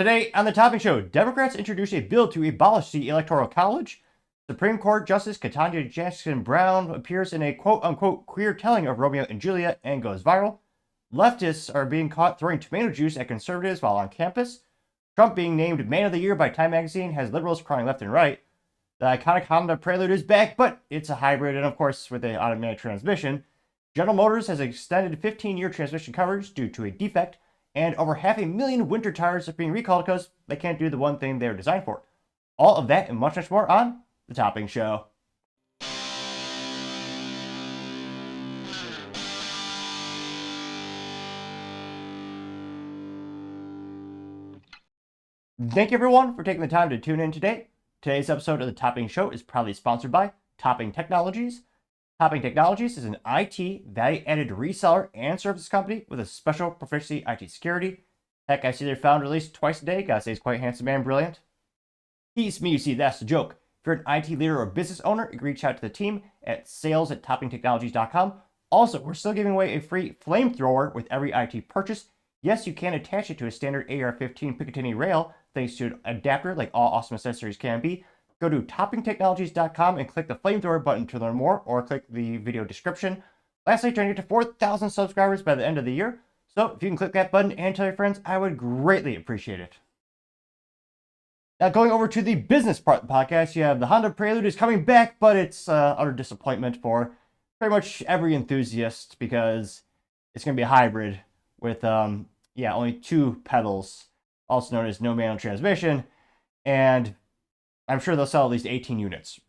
Today on the Topping Show, Democrats introduce a bill to abolish the Electoral College. Supreme Court Justice Ketanji Brown appears in a quote-unquote queer telling of Romeo and Juliet and goes viral. Leftists are being caught throwing tomato juice at conservatives while on campus. Trump being named Man of the Year by Time magazine has liberals crying left and right. The iconic Honda Prelude is back, but it's a hybrid and of course with an automatic transmission. General Motors has extended 15-year transmission coverage due to a defect, and over 500,000 winter tires are being recalled because they can't do the one thing they're designed for. All of that and much, much more on The Topping Show. Thank you everyone for taking the time to tune in today. Today's episode of The Topping Show is proudly sponsored by Topping Technologies. Topping Technologies is an IT value-added reseller and services company with a special proficiency IT security. Heck, I see their founder at least twice a day. Gotta say he's quite handsome and brilliant. He's me, you see, that's the joke. If you're an IT leader or business owner, you can reach out to the team at sales@toppingtechnologies.com. Also, we're still giving away a free flamethrower with every IT purchase. Yes, you can attach it to a standard AR-15 Picatinny rail thanks to an adapter like all awesome accessories can be. Go to toppingtechnologies.com and click the flamethrower button to learn more, or click the video description. Lastly, trying to get to 4,000 subscribers by the end of the year. So if you can click that button and tell your friends, I would greatly appreciate it. Now going over to the business part of the podcast, you have the Honda Prelude is coming back, but it's utter disappointment for pretty much every enthusiast because it's going to be a hybrid with only two pedals, also known as no manual transmission, and I'm sure they'll sell at least 18 units,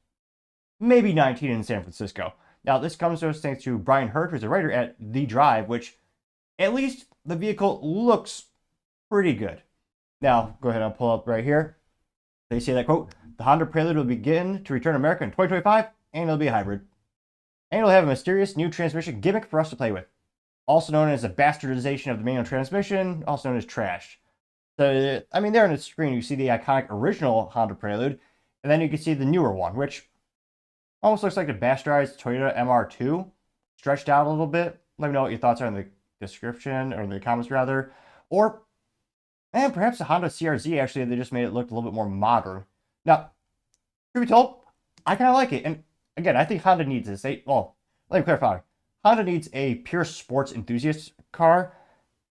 maybe 19 in San Francisco. Now, this comes to us thanks to Brian Hurt, who's a writer at The Drive, which at least the vehicle looks pretty good. Now, go ahead and pull up right here. They say that, quote, the Honda Prelude will begin to return to America in 2025, and it'll be a hybrid. And it'll have a mysterious new transmission gimmick for us to play with, also known as a bastardization of the manual transmission, also known as trash. So, I mean, there on the screen, you see the iconic original Honda Prelude, and then you can see the newer one, which almost looks like the bastardized Toyota MR2, stretched out a little bit. Let me know what your thoughts are in the description, or in the comments rather. Or, and perhaps the Honda CRZ, actually, they just made it look a little bit more modern. Now, truth be told, I kind of like it. And again, I think Honda needs this. Let me clarify. Honda needs a pure sports enthusiast car.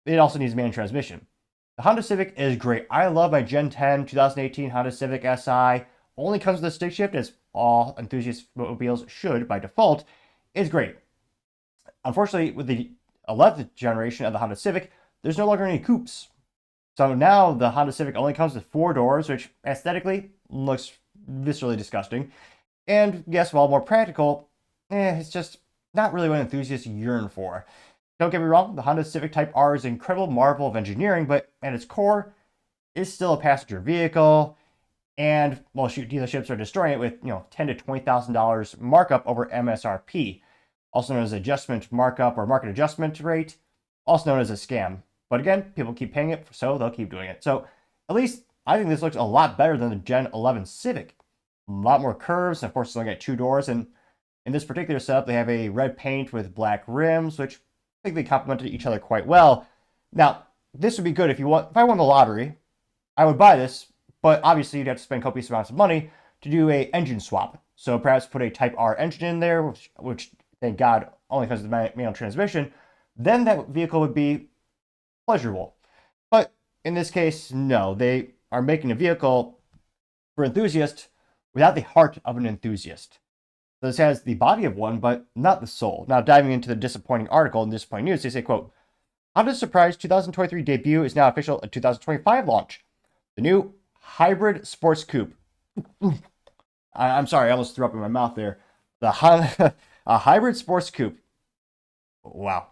It also needs a manual transmission. The Honda Civic is great. I love my Gen 10 2018 Honda Civic Si. Only comes with a stick shift, as all enthusiast automobiles should by default. It's great. Unfortunately, with the 11th generation of the Honda Civic, there's no longer any coupes. So now the Honda Civic only comes with 4 doors, which aesthetically looks viscerally disgusting. And yes, while more practical, it's just not really what enthusiasts yearn for. Don't get me wrong, the Honda Civic Type R is an incredible marvel of engineering, but at its core, it's still a passenger vehicle. And, well, shoot, dealerships are destroying it with, $10,000 to $20,000 markup over MSRP, also known as adjustment markup or market adjustment rate, also known as a scam. But again, people keep paying it, so they'll keep doing it. So at least I think this looks a lot better than the Gen 11 Civic. A lot more curves, and of course it's only got 2 doors, and in this particular setup, they have a red paint with black rims, which I think they complemented each other quite well. Now, this would be good if I won the lottery, I would buy this, but obviously you'd have to spend copious amounts of money to do a engine swap. So perhaps put a Type R engine in there, which thank God only comes with the manual transmission. Then that vehicle would be pleasurable. But in this case, no. They are making a vehicle for enthusiasts without the heart of an enthusiast. So this has the body of one, but not the soul. Now, diving into the disappointing article in Disappointing News, they say, quote, Honda's surprise 2023 debut is now official at 2025 launch. The new hybrid sports coupe. I'm sorry, I almost threw up in my mouth there. The Honda, a hybrid sports coupe. Wow.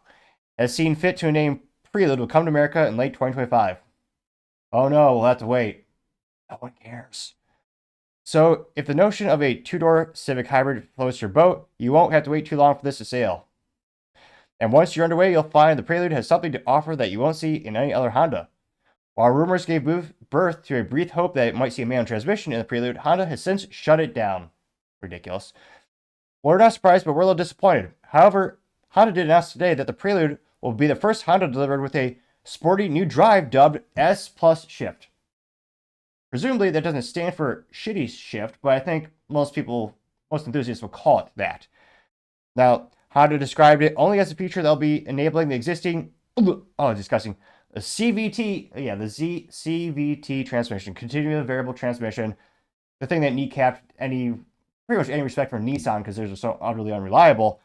Has seen fit to a name Prelude will come to America in late 2025. Oh no, we'll have to wait. No one cares. So, if the notion of a 2-door Civic hybrid floats your boat, you won't have to wait too long for this to sail. And once you're underway, you'll find the Prelude has something to offer that you won't see in any other Honda. While rumors gave birth to a brief hope that it might see a manual transmission in the Prelude, Honda has since shut it down. Ridiculous. We're not surprised, but we're a little disappointed. However, Honda did announce today that the Prelude will be the first Honda delivered with a sporty new drive dubbed S Plus Shift. Presumably that doesn't stand for shitty shift, but I think most enthusiasts will call it that. Now, Honda described it only as a feature that'll be enabling the existing, discussing the CVT, the CVT transmission, continuous variable transmission, the thing that kneecapped pretty much any respect for Nissan because they're so utterly unreliable.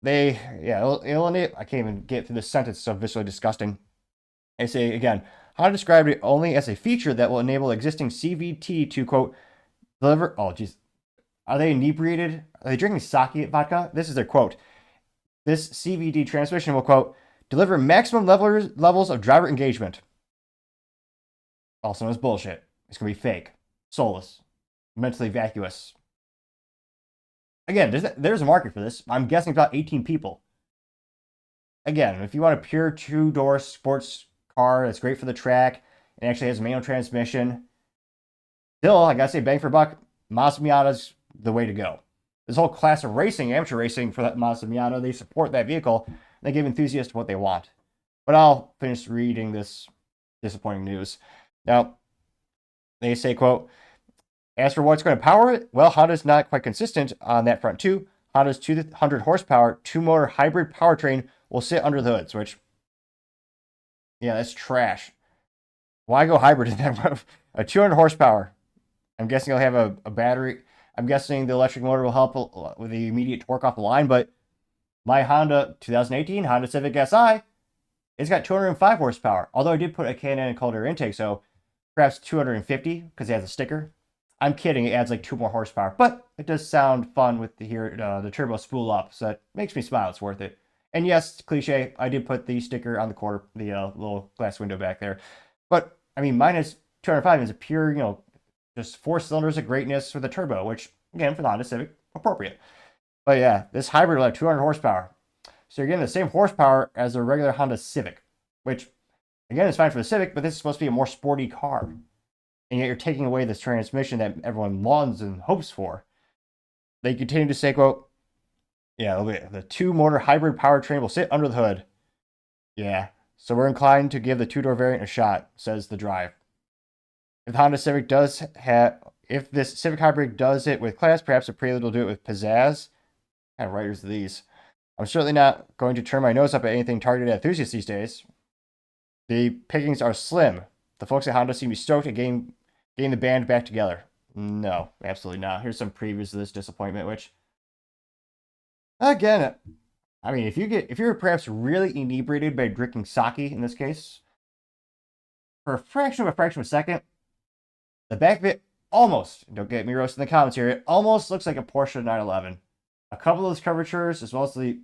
It'll enable, I can't even get through this sentence, it's so viscerally disgusting. They say again, Honda described it only as a feature that will enable existing CVT to, quote, deliver, oh geez, are they inebriated? Are they drinking sake vodka? This is their quote. This CVT transmission will, quote, deliver maximum levels of driver engagement. Also known as bullshit. It's going to be fake, soulless, mentally vacuous. Again, there's a market for this. I'm guessing about 18 people. Again, if you want a pure two-door sports car that's great for the track and actually has a manual transmission, still, I gotta say, bang for buck, Mazda Miata's the way to go. This whole class of racing, amateur racing for that Mazda Miata, they support that vehicle, and they give enthusiasts what they want. But I'll finish reading this disappointing news. Now, they say, quote, as for what's going to power it, well, Honda's not quite consistent on that front too. Honda's 200 horsepower, two-motor hybrid powertrain will sit under the hoods, which, yeah, that's trash. Why go hybrid in that? A 200 horsepower. I'm guessing it'll have a battery. I'm guessing the electric motor will help with the immediate torque off the line, but my Honda 2018 Honda Civic Si, it's got 205 horsepower. Although I did put a K&N and cold air intake, so perhaps 250 because it has a sticker. I'm kidding, it adds like 2 more horsepower, but it does sound fun with the turbo spool up, so it makes me smile. It's worth it. And yes, cliche, I did put the sticker on the little glass window back there. But I mean, mine is 205 is a pure, just 4 cylinders of greatness with a turbo, which again for the Honda Civic, appropriate. But yeah, this hybrid will have 200 horsepower, so you're getting the same horsepower as a regular Honda Civic, which again is fine for the Civic, but this is supposed to be a more sporty car. And yet you're taking away this transmission that everyone longs and hopes for. They continue to say, quote, yeah, the 2-motor hybrid powertrain will sit under the hood. Yeah, so we're inclined to give the 2-door variant a shot, says the Drive. If the Honda Civic if this Civic Hybrid does it with class, perhaps the Prelude will do it with pizzazz. What kind of writers are these? I'm certainly not going to turn my nose up at anything targeted at enthusiasts these days. The pickings are slim. The folks at Honda seem to be stoked at getting the band back together. No, absolutely not. Here's some previews of this disappointment, which, again, I mean, if you're perhaps really inebriated by drinking sake in this case, for a fraction of a second, the back of it almost, don't get me roasted in the comments here, it almost looks like a Porsche 911. A couple of those curvatures, as well as the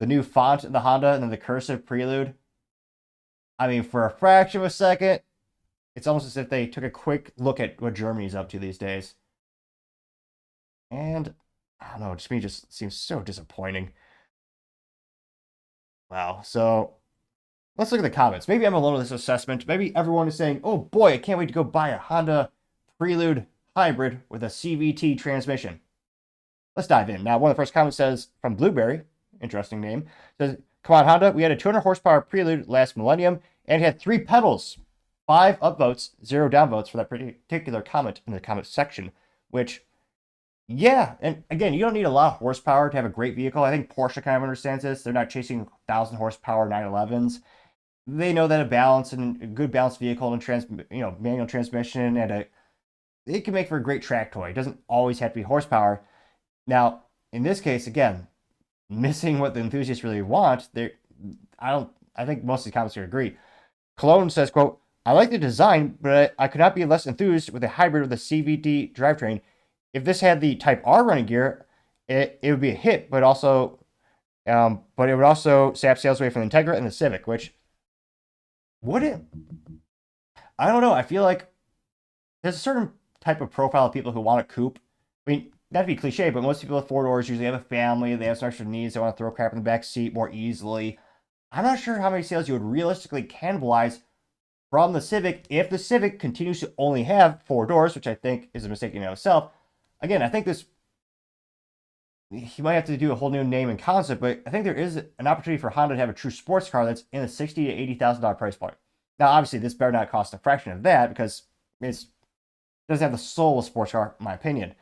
new font in the Honda and then the cursive Prelude. I mean, for a fraction of a second, it's almost as if they took a quick look at what Germany's up to these days. And, I don't know, to me just seems so disappointing. Wow, so let's look at the comments. Maybe I'm alone with this assessment. Maybe everyone is saying, oh boy, I can't wait to go buy a Honda Prelude Hybrid with a CVT transmission. Let's dive in. Now, one of the first comments says, from Blueberry, interesting name, says, come on, Honda, we had a 200 horsepower Prelude last millennium, and it had 3 pedals, 5 upvotes, 0 downvotes for that particular comment in the comment section, which, yeah, and again, you don't need a lot of horsepower to have a great vehicle. I think Porsche kind of understands this. They're not chasing 1,000 horsepower 911s. They know that a good balanced vehicle and manual transmission and it can make for a great track toy. It doesn't always have to be horsepower. Now, in this case, again, missing what the enthusiasts really want. I think most of the comments here agree. Cologne says, quote, I like the design, but I could not be less enthused with a hybrid with a CVT drivetrain. If this had the Type R running gear, it would be a hit, but it would also sap sales away from the Integra and the Civic, which would it? I don't know. I feel like there's a certain type of profile of people who want a coupe. I mean, not to be cliche, but most people with 4 doors usually have a family, they have some extra needs, they want to throw crap in the back seat more easily. I'm not sure how many sales you would realistically cannibalize from the Civic if the Civic continues to only have 4 doors, which I think is a mistake in and of itself. Again, I think you might have to do a whole new name and concept, but I think there is an opportunity for Honda to have a true sports car that's in the $60,000 to $80,000 price point. Now, obviously, this better not cost a fraction of that because, it doesn't have the soul of a sports car, in my opinion.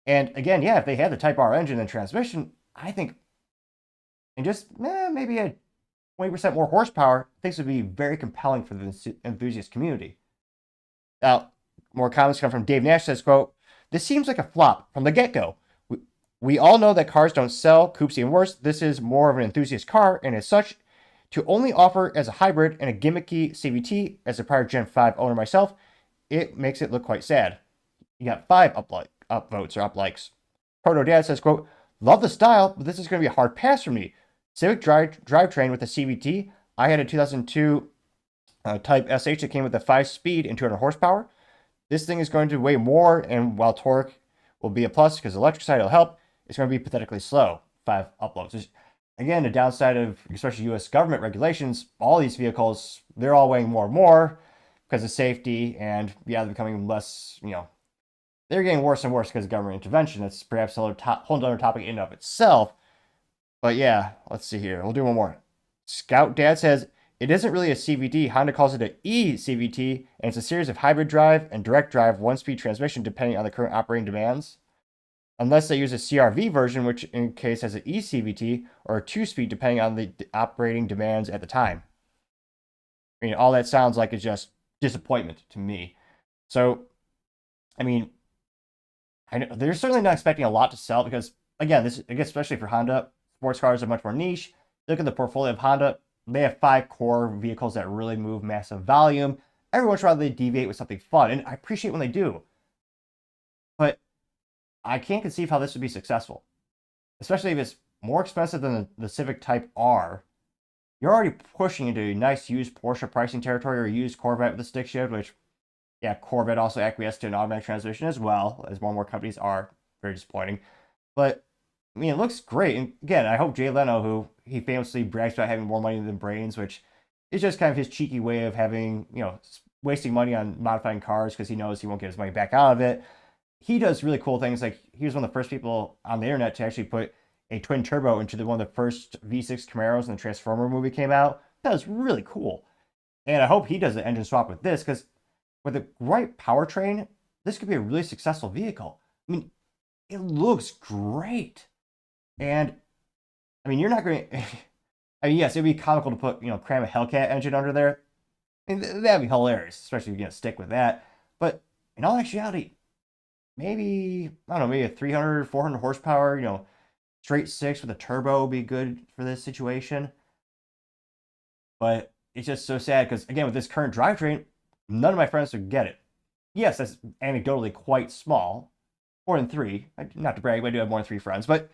And again, yeah, if they had the Type R engine and transmission, I think, and just maybe a 20% more horsepower, things would be very compelling for the enthusiast community. Now, more comments come from Dave Nash. Says, quote, "This seems like a flop from the get-go. We all know that cars don't sell, coupes even worse. This is more of an enthusiast car, and as such, to only offer as a hybrid and a gimmicky CVT as a prior Gen 5 owner myself, it makes it look quite sad." You got 5 upvotes or uplikes. Proto Dad says, quote, "Love the style, but this is going to be a hard pass for me. Civic drivetrain with a CVT. I had a 2002 Type SH that came with a 5-speed and 200 horsepower. This thing is going to weigh more, and while torque will be a plus because the electric side will help, it's going to be pathetically slow." 5 uploads. Again, the downside of especially U.S. government regulations, all these vehicles, they're all weighing more and more because of safety, and yeah, they're becoming less, they're getting worse and worse because of government intervention. That's perhaps a whole other topic in and of itself. But yeah, let's see here. We'll do one more. Scout Dad says, "It isn't really a CVT. Honda calls it an e-CVT, and it's a series of hybrid drive and direct drive 1-speed transmission depending on the current operating demands. Unless they use a CRV version, which in case has an e-CVT, or a 2-speed depending on the operating demands at the time." I mean, all that sounds like it's just disappointment to me. So, I mean, they're certainly not expecting a lot to sell because, again, especially for Honda, sports cars are much more niche. Look at the portfolio of Honda. They have 5 core vehicles that really move massive volume. Every once in a while, they deviate with something fun, and I appreciate when they do. But I can't conceive how this would be successful, especially if it's more expensive than the Civic Type R. You're already pushing into nice used Porsche pricing territory or used Corvette with a stick shift, which, yeah, Corvette also acquiesced to an automatic transmission as well, as more and more companies are. Very disappointing. But, I mean, it looks great. And again, I hope Jay Leno, who he famously brags about having more money than brains, which is just kind of his cheeky way of having, wasting money on modifying cars because he knows he won't get his money back out of it. He does really cool things. Like, he was one of the first people on the internet to actually put a twin turbo into one of the first V6 Camaros when the Transformer movie came out. That was really cool. And I hope he does an engine swap with this, because with the right powertrain, this could be a really successful vehicle. I mean, it looks great. And, I mean, you're not going to... I mean, yes, it'd be comical to put, cram a Hellcat engine under there. I mean, that'd be hilarious, especially if you're going to stick with that. But in all actuality, maybe, I don't know, maybe a 300, 400 horsepower, straight 6 with a turbo would be good for this situation. But it's just so sad because, again, with this current drivetrain, none of my friends would get it. Yes, that's anecdotally quite small. More than 3. Not to brag, but I do have more than 3 friends. But,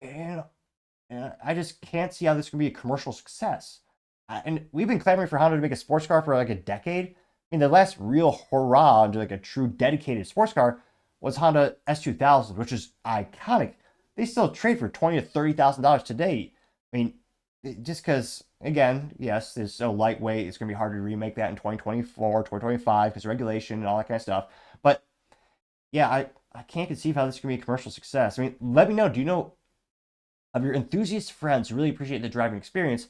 I just can't see how this can be a commercial success. And we've been clamoring for Honda to make a sports car for like a decade. I mean, the last real hurrah into like a true dedicated sports car was Honda S2000, which is iconic. They still trade for $20,000 to $30,000 today. I mean, just because, again, yes, it's so lightweight, it's going to be hard to remake that in 2024, 2025 because of regulation and all that kind of stuff. But yeah, I can't conceive how this is going to be a commercial success. I mean, let me know. Do you know of your enthusiast friends who really appreciate the driving experience?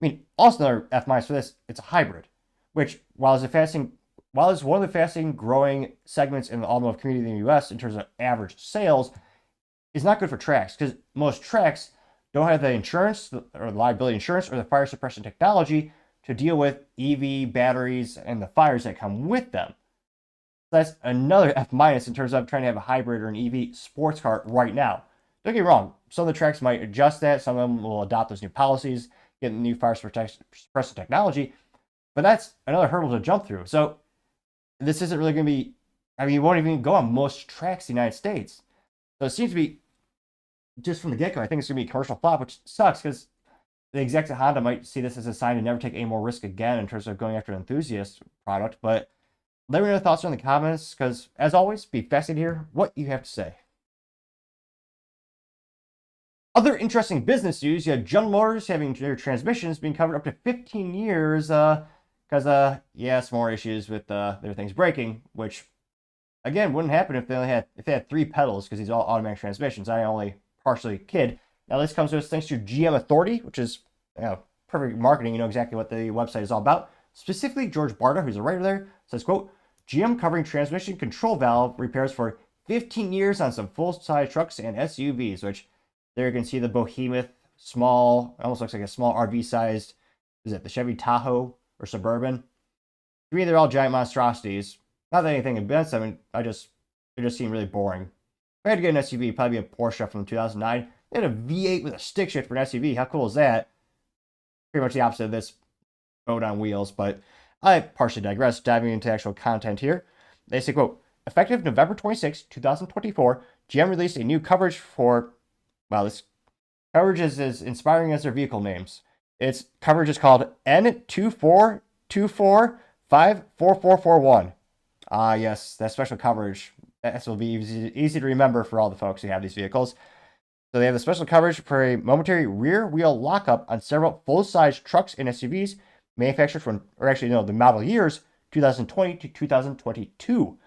I mean, also another F- for this, it's a hybrid, which while it's one of the fastest growing segments in the automotive community in the U.S. in terms of average sales, is not good for tracks because most tracks don't have the insurance or the liability insurance or the fire suppression technology to deal with EV batteries and the fires that come with them. So that's another F- in terms of trying to have a hybrid or an EV sports car right now. Don't get me wrong, some of the tracks might adjust that, some of them will adopt those new policies, get the new fire suppression technology, but that's another hurdle to jump through. So this isn't really going to be, I mean, you won't even go on most tracks in the United States. So it seems to be, just from the get-go, I think it's going to be a commercial flop, which sucks because the execs at Honda might see this as a sign to never take any more risk again in terms of going after an enthusiast product. But let me know your thoughts in the comments because, as always, be fascinated to hear what you have to say. Other interesting business news, you have General Motors having their transmissions being covered up to 15 years because, yeah, some more issues with their things breaking, which, again, wouldn't happen if they had 3 pedals because these are all automatic transmissions. I only partially kid. Now, this comes to us thanks to GM Authority, which is perfect marketing. You know exactly what the website is all about. Specifically, George Barta, who's a writer there, says, quote, GM covering transmission control valve repairs for 15 years on some full-size trucks and SUVs, which there you can see the behemoth, small, almost looks like a small RV-sized, is it the Chevy Tahoe or Suburban? To me, they're all giant monstrosities. Not that anything against them, they just seem really boring. If I had to get an SUV, it'd probably be a Porsche from 2009. They had a V8 with a stick shift for an SUV. How cool is that? Pretty much the opposite of this boat on wheels, but I partially digress. Diving into actual content here. They say, quote, effective November 26, 2024, GM released a new coverage for, well, this coverage is as inspiring as their vehicle names. Its coverage is called N24245441. Yes, that special coverage. That will be easy to remember for all the folks who have these vehicles. So they have the special coverage for a momentary rear wheel lockup on several full-size trucks and SUVs manufactured from, or actually no, the model years 2020 to 2022.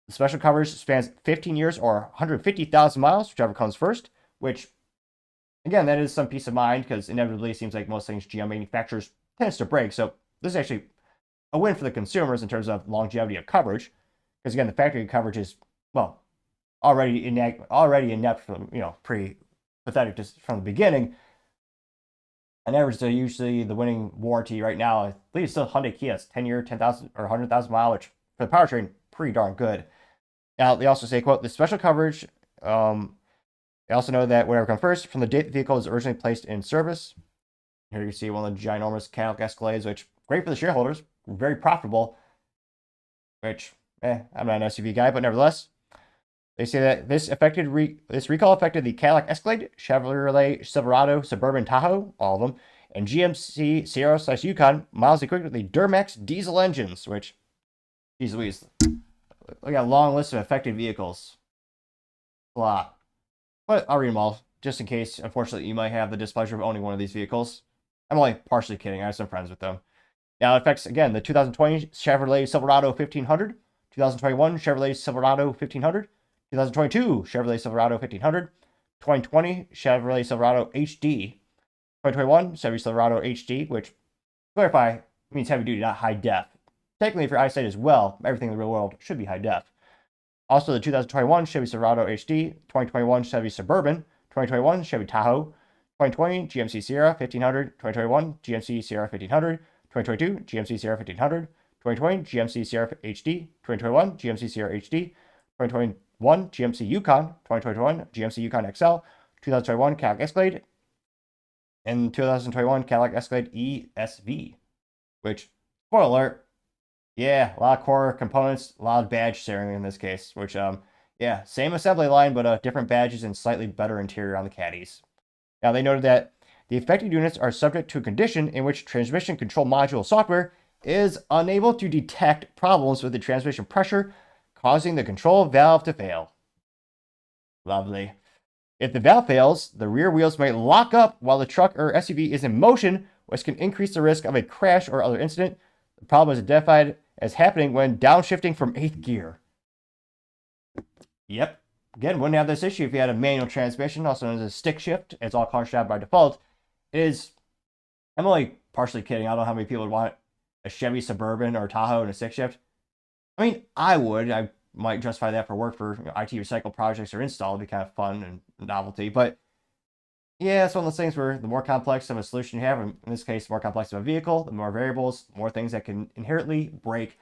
The special coverage spans 15 years or 150,000 miles, whichever comes first, which, again, that is some peace of mind because inevitably it seems like most things GM manufacturers tends to break. So this is actually a win for the consumers in terms of longevity of coverage. Because again, the factory coverage is, well, already inept from, pretty pathetic just from the beginning. On average, they're usually the winning warranty right now. I believe it's still Hyundai Kia. It's 10-year, 10,000 or 100,000 mile, which for the powertrain, pretty darn good. Now, they also say, quote, the special coverage, they also know that whatever comes first, from the date the vehicle was originally placed in service. Here you see one of the ginormous Cadillac Escalades, which great for the shareholders, very profitable, which, I'm not an SUV guy, but nevertheless, they say that this recall affected the Cadillac Escalade, Chevrolet Silverado, Suburban Tahoe, all of them, and GMC Sierra/Yukon, miles equipped with the Duramax diesel engines, which, geez Louise, we got a long list of affected vehicles. A lot. But I'll read them all, just in case, unfortunately, you might have the displeasure of owning one of these vehicles. I'm only partially kidding. I have some friends with them. Now, it affects, again, the 2020 Chevrolet Silverado 1500, 2021 Chevrolet Silverado 1500, 2022 Chevrolet Silverado 1500, 2020 Chevrolet Silverado HD, 2021 Chevy Silverado HD, which, to clarify, means heavy duty, not high def. Technically, for eyesight as well, everything in the real world should be high def. Also, the 2021 Chevy Silverado HD, 2021 Chevy Suburban, 2021 Chevy Tahoe, 2020 GMC Sierra 1500, 2021 GMC Sierra 1500, 2022 GMC Sierra 1500, 2020 GMC Sierra HD, 2021 GMC Sierra HD, 2021 GMC Yukon, 2021 GMC Yukon XL, 2021 Cadillac Escalade, and 2021 Cadillac Escalade ESV, which, spoiler alert, yeah, a lot of core components, a lot of badge sharing in this case, which, yeah, same assembly line, but different badges and slightly better interior on the caddies. Now, they noted that the affected units are subject to a condition in which transmission control module software is unable to detect problems with the transmission pressure, causing the control valve to fail. Lovely. If the valve fails, the rear wheels might lock up while the truck or SUV is in motion, which can increase the risk of a crash or other incident. The problem is identified as happening when downshifting from 8th gear. Yep. Again, wouldn't have this issue if you had a manual transmission, also known as a stick shift. It's all car shop by default. I'm only partially kidding. I don't know how many people would want a Chevy Suburban or Tahoe and a stick shift. I mean, I would. I might justify that for work for IT recycle projects or install. It'd be kind of fun and novelty. But yeah, it's one of those things where the more complex of a solution you have, in this case, the more complex of a vehicle, the more variables, more things that can inherently break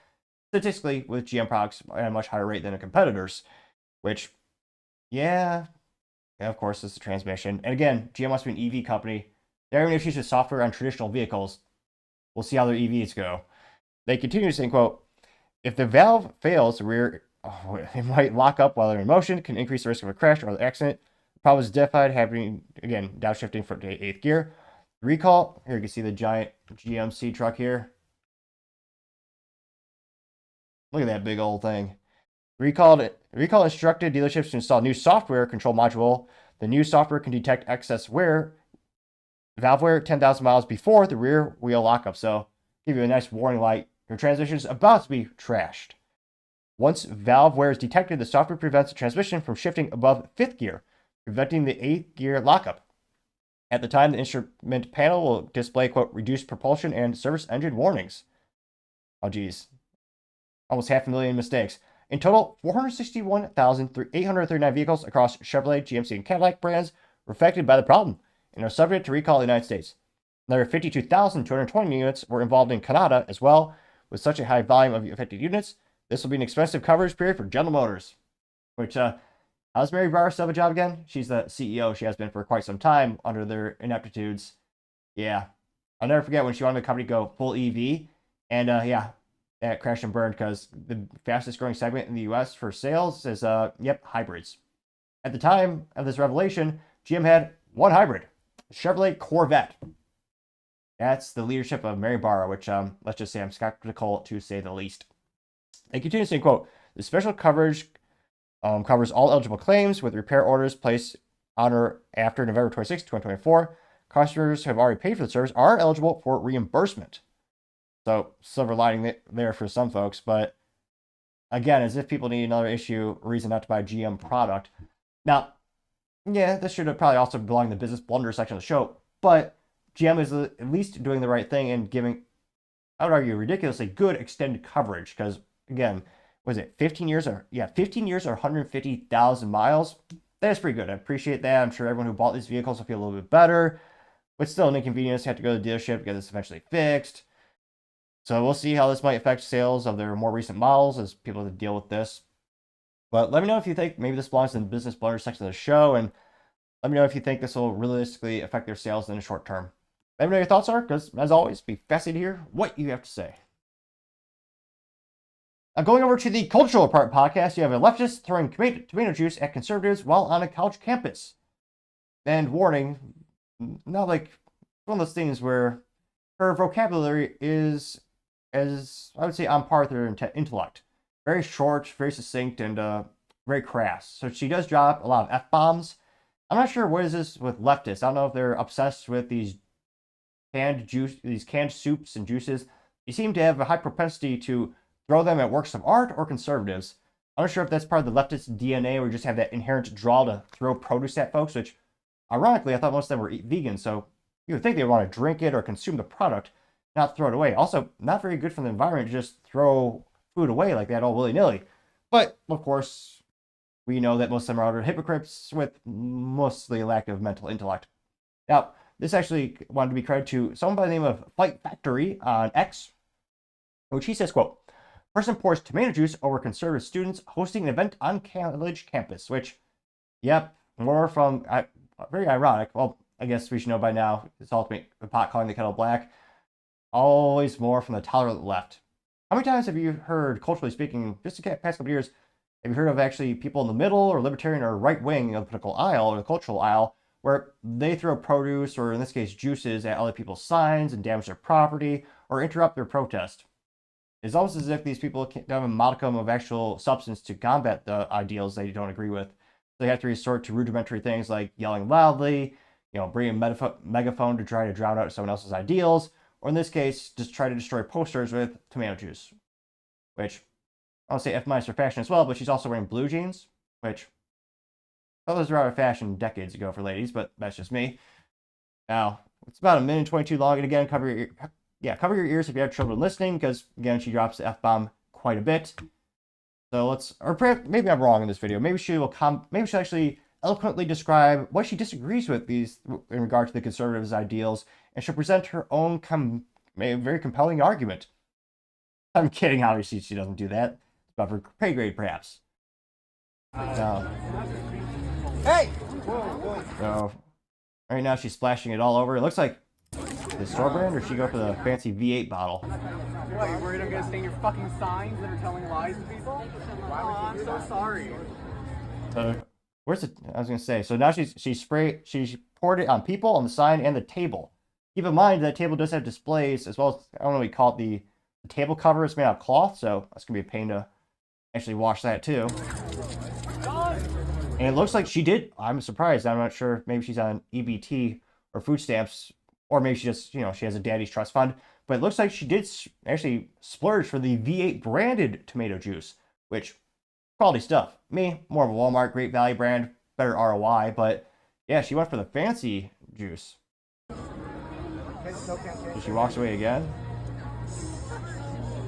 statistically with GM products at a much higher rate than a competitor's, which, yeah, of course, it's the transmission. And again, GM must be an EV company. They're having issues with software on traditional vehicles. We'll see how their EVs go. They continue saying, quote, if the valve fails, the rear it might lock up while they're in motion, can increase the risk of a crash or other accident. The problem is identified, happening, again, downshifting from 8th gear. Recall, here you can see the giant GMC truck here. Look at that big old thing. Recall instructed dealerships to install new software control module. The new software can detect excess wear, valve wear 10,000 miles before the rear wheel lockup. So give you a nice warning light. Your transmission is about to be trashed. Once valve wear is detected, the software prevents the transmission from shifting above 5th gear, preventing the 8th gear lockup. At the time, the instrument panel will display, quote, reduced propulsion and service engine warnings. Oh, geez. almost 500,000 mistakes. In total, 461,839 vehicles across Chevrolet, GMC, and Cadillac brands were affected by the problem and are subject to recall in the United States. Another 52,220 units were involved in Canada as well. With such a high volume of affected units, this will be an expensive coverage period for General Motors. Which, how's Mary Barra still have a job again? She's the CEO. She has been for quite some time under their ineptitudes. Yeah. I'll never forget when she wanted the company to go full EV. And, yeah, that crashed and burned because the fastest growing segment in the US for sales is, hybrids. At the time of this revelation, GM had one hybrid, Chevrolet Corvette. That's the leadership of Mary Barra, which, let's just say I'm skeptical to say the least. They continue saying, quote, the special coverage covers all eligible claims with repair orders placed on or after November 26, 2024. Customers who have already paid for the service are eligible for reimbursement. So, silver lining there for some folks, but again, as if people need another reason not to buy a GM product. Now, yeah, this should have probably also belong in the business blunder section of the show, but GM is at least doing the right thing and giving, I would argue, ridiculously good extended coverage because, again, was it 15 years or 150,000 miles? That's pretty good. I appreciate that. I'm sure everyone who bought these vehicles will feel a little bit better, but still an inconvenience. You have to go to the dealership to get this eventually fixed. So we'll see how this might affect sales of their more recent models as people have to deal with this. But let me know if you think maybe this belongs in the business blunder section of the show, and let me know if you think this will realistically affect their sales in the short term. Let me know your thoughts are, because as always, be fascinated to hear what you have to say. Going over to the cultural part podcast, you have a leftist throwing tomato juice at conservatives while on a college campus. And warning, not like one of those things where her vocabulary is, as I would say, on par with her intellect. Very short, very succinct, and very crass. So she does drop a lot of F-bombs. I'm not sure what is this with leftists. I don't know if they're obsessed with these canned soups and juices. They seem to have a high propensity to throw them at works of art or conservatives. I'm not sure if that's part of the leftist DNA or you just have that inherent draw to throw produce at folks, which, ironically, I thought most of them were vegan, so you would think they would want to drink it or consume the product, not throw it away. Also, not very good for the environment to just throw food away like that all willy-nilly. But, of course, we know that most of them are utter hypocrites with mostly a lack of mental intellect. Now, this actually wanted to be credited to someone by the name of Fight Factory on X, which he says, quote, person pours tomato juice over conservative students hosting an event on college campus, which, yep, more from, very ironic. Well, I guess we should know by now, it's ultimate the pot calling the kettle black. Always more from the tolerant left. How many times have you heard, culturally speaking, just the past couple of years, have you heard of actually people in the middle or libertarian or right wing of the political aisle or the cultural aisle where they throw produce or in this case juices at other people's signs and damage their property or interrupt their protest? It's almost as if these people don't have a modicum of actual substance to combat the ideals they don't agree with. They have to resort to rudimentary things like yelling loudly, bringing a megaphone to try to drown out someone else's ideals, or in this case, just try to destroy posters with tomato juice. Which, I don't say F- for fashion as well, but she's also wearing blue jeans, which I thought those were out of fashion decades ago for ladies, but that's just me. Now, it's about 1 minute and 22 long, and again, cover your ears if you have children listening, because again, she drops the F-bomb quite a bit. So maybe I'm wrong in this video. Maybe she'll actually eloquently describe what she disagrees with these in regard to the conservatives' ideals, and she'll present her own very compelling argument. I'm kidding, obviously she doesn't do that. It's about her pay grade, perhaps. Hey! So, right now she's splashing it all over. It looks like the store brand, or she go for the fancy V8 bottle? What, you're worried I'm gonna stain your fucking signs that are telling lies to people? Oh, I'm so sorry. Where's it? I was gonna say. So now she poured it on people, on the sign, and the table. Keep in mind that table does have displays as well as, I don't know what we call it, the table cover is made out of cloth, so that's gonna be a pain to actually wash that too. And it looks like she did. I'm surprised. I'm not sure. Maybe she's on EBT or food stamps, or maybe she just, she has a daddy's trust fund. But it looks like she did actually splurge for the V8 branded tomato juice, which, quality stuff. Me, more of a Walmart, great value brand, better ROI. But yeah, she went for the fancy juice. So she walks away again.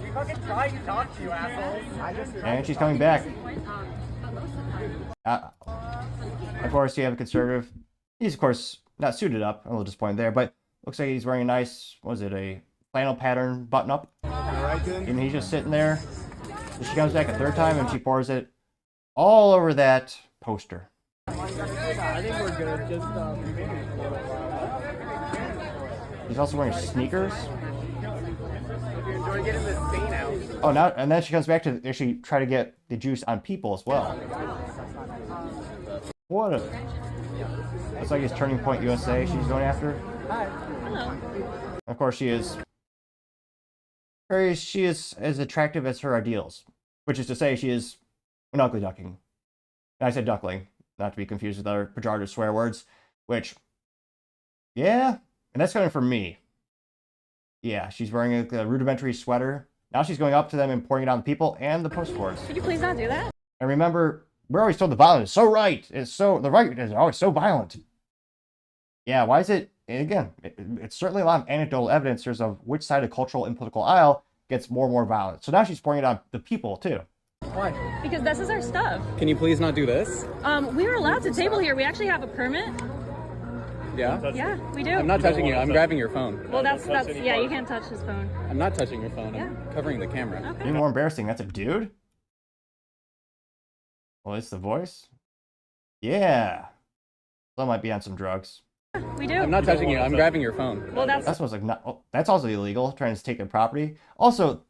We fucking tried to talk to you, assholes. And she's coming back. Of course, you have a conservative. He's, of course, not suited up. I'm a little disappointed there, but looks like he's wearing a nice, what is it, a flannel pattern button up. And he's just sitting there. And she comes back a third time and she pours it all over that poster. I think we're good. Just He's also wearing sneakers. enjoy getting this stain out. Oh, now and then she comes back to actually try to get the juice on people as well. What a... Looks like it's Turning Point USA she's going after. Hi. Hello. Of course, she is as attractive as her ideals, which is to say she is an ugly duckling. And I said duckling, not to be confused with other pejorative swear words, which, yeah, and that's coming from me. Yeah, she's wearing a rudimentary sweater. Now she's going up to them and pouring it on the people and the post boards. Could you please not do that? And remember, we're always told the violence is so right. The right is always so violent. Yeah, why is it? And again, it's certainly a lot of anecdotal evidence there's of which side of the cultural and political aisle gets more and more violent. So now she's pouring it on the people too. Why? Because this is our stuff. Can you please not do this? We were allowed to table here. We actually have a permit. Yeah? Yeah, we do. I'm not touching you. I'm grabbing your phone. Well, that's yeah. You can't touch his phone. I'm not touching your phone. I'm covering the camera. Okay. Even more embarrassing, that's a dude? Well, it's the voice? Yeah. Some might be on some drugs. We do. I'm not touching you. I'm grabbing your phone. Well, That smells like not. Oh, that's also illegal, trying to take their property. Also,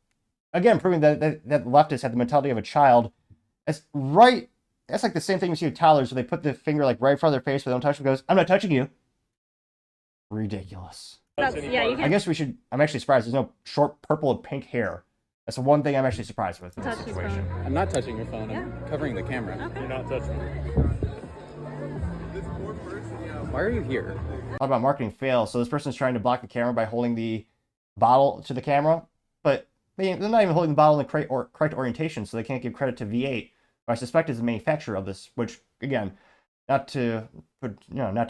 again, proving that leftists have the mentality of a child. That's right. That's like the same thing you see with toddlers, where they put the finger like right in front of their face, but they don't touch them. Goes, I'm not touching you. Ridiculous. yeah. You I can't guess we should. I'm actually surprised. There's no short purple and pink hair. That's the one thing I'm actually surprised with in this touch his situation. phone. I'm not touching your phone. I'm covering the camera. Okay. You're not touching it. Why are you here? Talk about marketing fail. So this person's trying to block the camera by holding the bottle to the camera, but they're not even holding the bottle in the correct orientation, so they can't give credit to V8, who I suspect is the manufacturer of this. Which, again, not to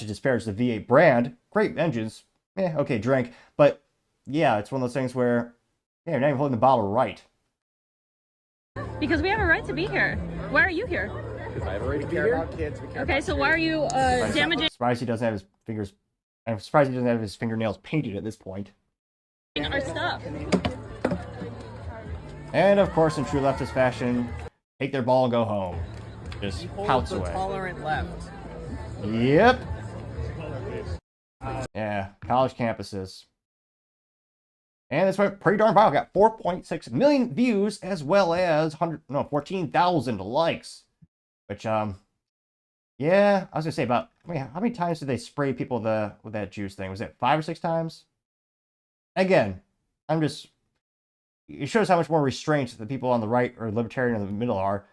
disparage the V8 brand, great engines, okay, drink, but yeah, it's one of those things where you're not even holding the bottle right. Because we have a right to be here. Why are you here? Because I have a right to be here. Okay, so why are you damaging I'm surprised he doesn't have his fingers. I'm surprised he doesn't have his fingernails painted at this point. our stuff? And of course, in true leftist fashion, take their ball and go home. Just pounce away. Tolerant left. Yep. Yeah, college campuses. And this went pretty darn viral. Got 4.6 million views as well as 14,000 likes. Which, yeah, I was gonna say about. I mean, how many times did they spray people with that juice thing? Was it 5 or 6 times? Again, it shows how much more restraint the people on the right or libertarian in the middle are.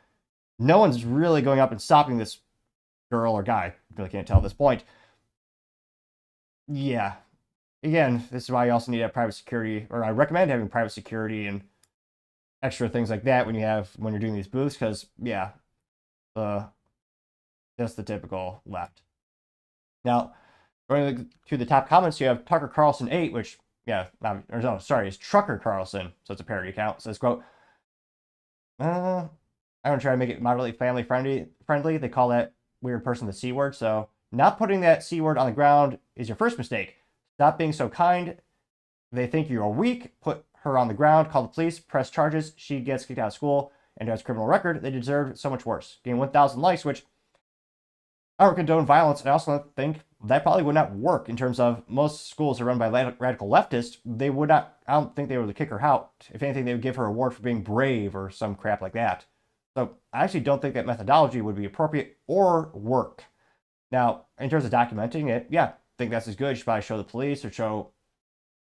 No one's really going up and stopping this girl or guy. Really can't tell at this point. Yeah. Again, this is why you also need to have private security, or I recommend having private security and extra things like that when you're doing these booths, because yeah, just the typical left. Now, going to the top comments, you have Tucker Carlson 8, which it's Trucker Carlson, so it's a parody account. Says, quote, I don't try to make it moderately family friendly. They call that weird person the C word, so not putting that C word on the ground is your first mistake. Stop being so kind. They think you're weak. Put her on the ground. Call the police. Press charges. She gets kicked out of school and has a criminal record. They deserve so much worse. Getting 1,000 likes, which I don't condone violence. I also think that probably would not work in terms of most schools are run by radical leftists. They would not. I don't think they would kick her out. If anything, they would give her a award for being brave or some crap like that. So I actually don't think that methodology would be appropriate or work. Now, in terms of documenting it, yeah, I think that's as good. You should probably show the police or show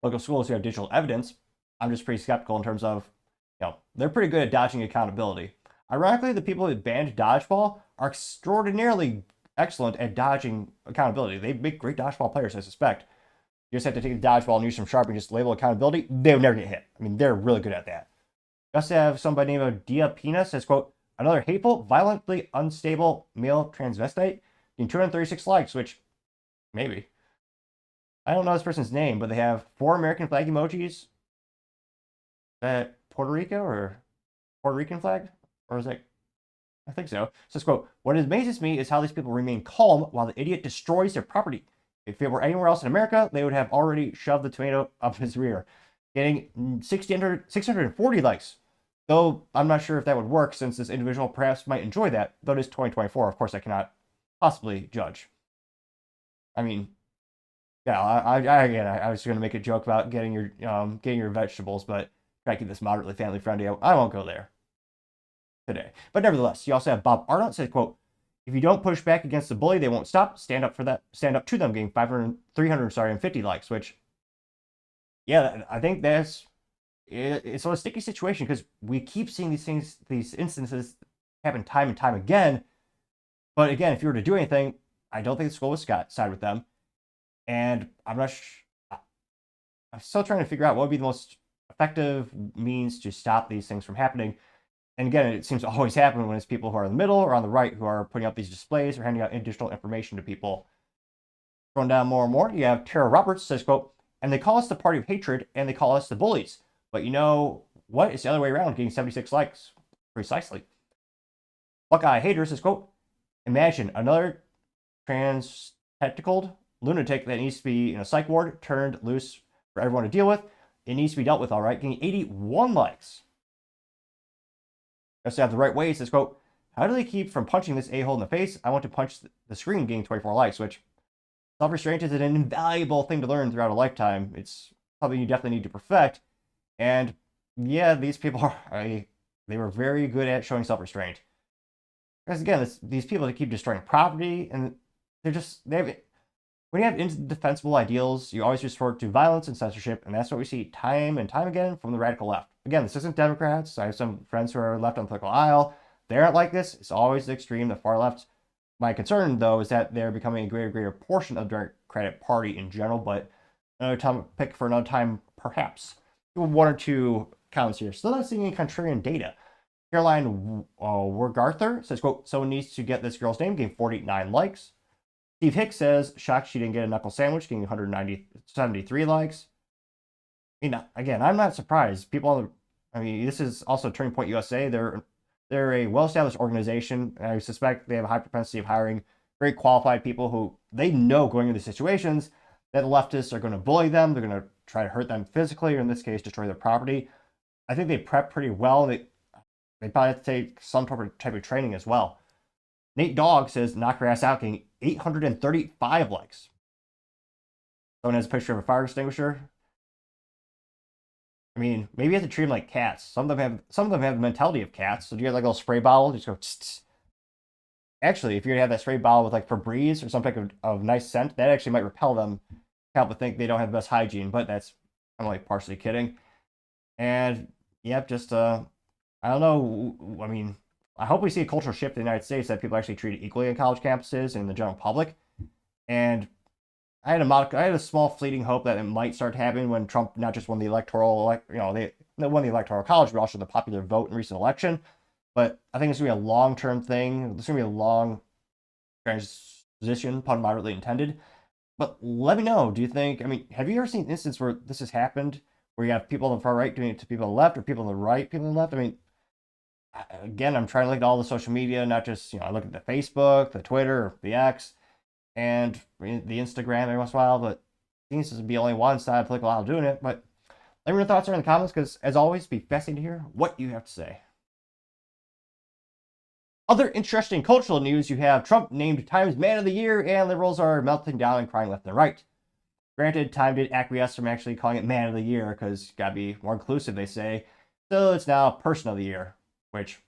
local schools who have digital evidence. I'm just pretty skeptical in terms of, they're pretty good at dodging accountability. Ironically, the people that banned dodgeball are extraordinarily excellent at dodging accountability. They make great dodgeball players, I suspect. You just have to take the dodgeball and use some sharp and just label accountability. They would never get hit. I mean, they're really good at that. You also have somebody named Dia Pina says, quote, another hateful, violently unstable male transvestite getting 236 likes, which maybe. I don't know this person's name, but they have 4 American flag emojis that Puerto Rico or Puerto Rican flag? Or is that, I think so. Says, quote, what amazes me is how these people remain calm while the idiot destroys their property. If it were anywhere else in America, they would have already shoved the tomato up his rear. Getting 640 likes. Though I'm not sure if that would work since this individual perhaps might enjoy that, though it is 2024. Of course, I cannot possibly judge. I mean, yeah, I was going to make a joke about getting your vegetables, but try to keep this moderately family friendly. I won't go there today. But nevertheless, you also have Bob Arnott says, quote, if you don't push back against the bully, they won't stop. Stand up to them, getting 350 likes, which, yeah, I think it's a sticky situation because we keep seeing these instances happen time and time again. But again, if you were to do anything, I don't think the school would side with them. And I'm still trying to figure out what would be the most effective means to stop these things from happening. And again, it seems to always happen when it's people who are in the middle or on the right who are putting up these displays or handing out additional information to people. Going down more and more, you have Tara Roberts says, quote, and they call us the party of hatred and they call us the bullies. But you know what? It's the other way around, getting 76 likes. Precisely. Buckeye Hater says, quote, imagine another trans-tentacled lunatic that needs to be in a psych ward turned loose for everyone to deal with. It needs to be dealt with, all right. Getting 81 likes. Just to have the right way. It says, quote, how do they keep from punching this a-hole in the face? I want to punch the screen, getting 24 likes, which self-restraint is an invaluable thing to learn throughout a lifetime. It's something you definitely need to perfect. And yeah, these people they were very good at showing self-restraint. Because again, these people that keep destroying property, and when you have indefensible ideals, you always resort to violence and censorship, and that's what we see time and time again from the radical left. Again, this isn't Democrats. I have some friends who are left on the political aisle. They aren't like this. It's always the extreme, the far left. My concern, though, is that they're becoming a greater and greater portion of the Democratic Party in general, but another topic for another time, perhaps. One or two comments here. Still not seeing any contrarian data. Caroline Wergarther says, quote, someone needs to get this girl's name, getting 49 likes. Steve Hicks says, shocked she didn't get a knuckle sandwich, getting 173 likes. I mean, again, I'm not surprised. This is also Turning Point USA. They're a well-established organization, and I suspect they have a high propensity of hiring very qualified people who they know going into situations that the leftists are going to bully them. They're going to try to hurt them physically, or in this case, destroy their property. I think they prep pretty well. They probably have to take some type of training as well. Nate Dogg says, knock your ass out, getting 835 likes. Someone has a picture of a fire extinguisher. I mean, maybe you have to treat them like cats. Some of them have the mentality of cats. So do you have like a little spray bottle? Just go, tss, tss. Actually, if you're gonna have that spray bottle with like Febreze or some type of nice scent, that actually might repel them. Help to think they don't have the best hygiene, but I'm like partially kidding. And yep, I don't know. I mean, I hope we see a cultural shift in the United States that people actually treat equally on college campuses and in the general public. And I had a small fleeting hope that it might start happening when Trump not just won the they won the Electoral College, but also the popular vote in the recent election. But I think it's going to be a long-term thing. It's going to be a long transition, pun moderately intended. But let me know, do you think, have you ever seen an instance where this has happened, where you have people on the far right doing it to people on the left, or people on the right, people on the left? Again, I'm trying to look at all the social media, not just, I look at the Facebook, the Twitter, the X, and the Instagram every once in a while, but it seems to be only one side of political aisle doing it. But let me know your thoughts in the comments, because as always, it'd be fascinating to hear what you have to say. Other interesting cultural news, you have Trump named Times Man of the Year, and liberals are melting down and crying left and right. Granted, Time did acquiesce from actually calling it Man of the Year, because gotta be more inclusive, they say. So it's now Person of the Year, which,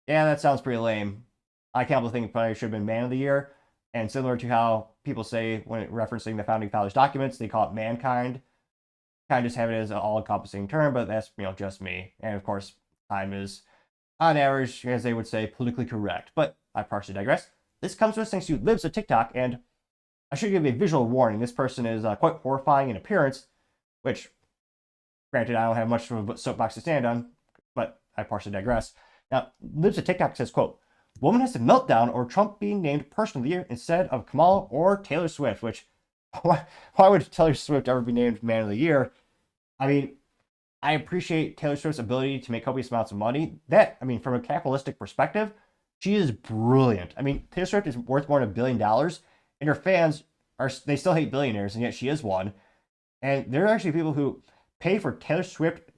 yeah, that sounds pretty lame. I can't believe it probably should have been Man of the Year. And similar to how people say when referencing the Founding Fathers documents, they call it mankind. Kind of just have it as an all-encompassing term, but that's, just me. And of course, Time is, on average, as they would say, politically correct. But I partially digress. This comes to us thanks to Libs of TikTok, and I should give a visual warning. This person is quite horrifying in appearance, which, granted, I don't have much of a soapbox to stand on, but I partially digress. Now, Libs of TikTok says, quote, woman has a meltdown over Trump being named Person of the Year instead of Kamala or Taylor Swift, which, why would Taylor Swift ever be named Man of the Year? I appreciate Taylor Swift's ability to make copious amounts of money. That, I mean, from a capitalistic perspective, she is brilliant. I mean, Taylor Swift is worth more than $1 billion, and her fans they still hate billionaires, and yet she is one. And there are actually people who pay for Taylor Swift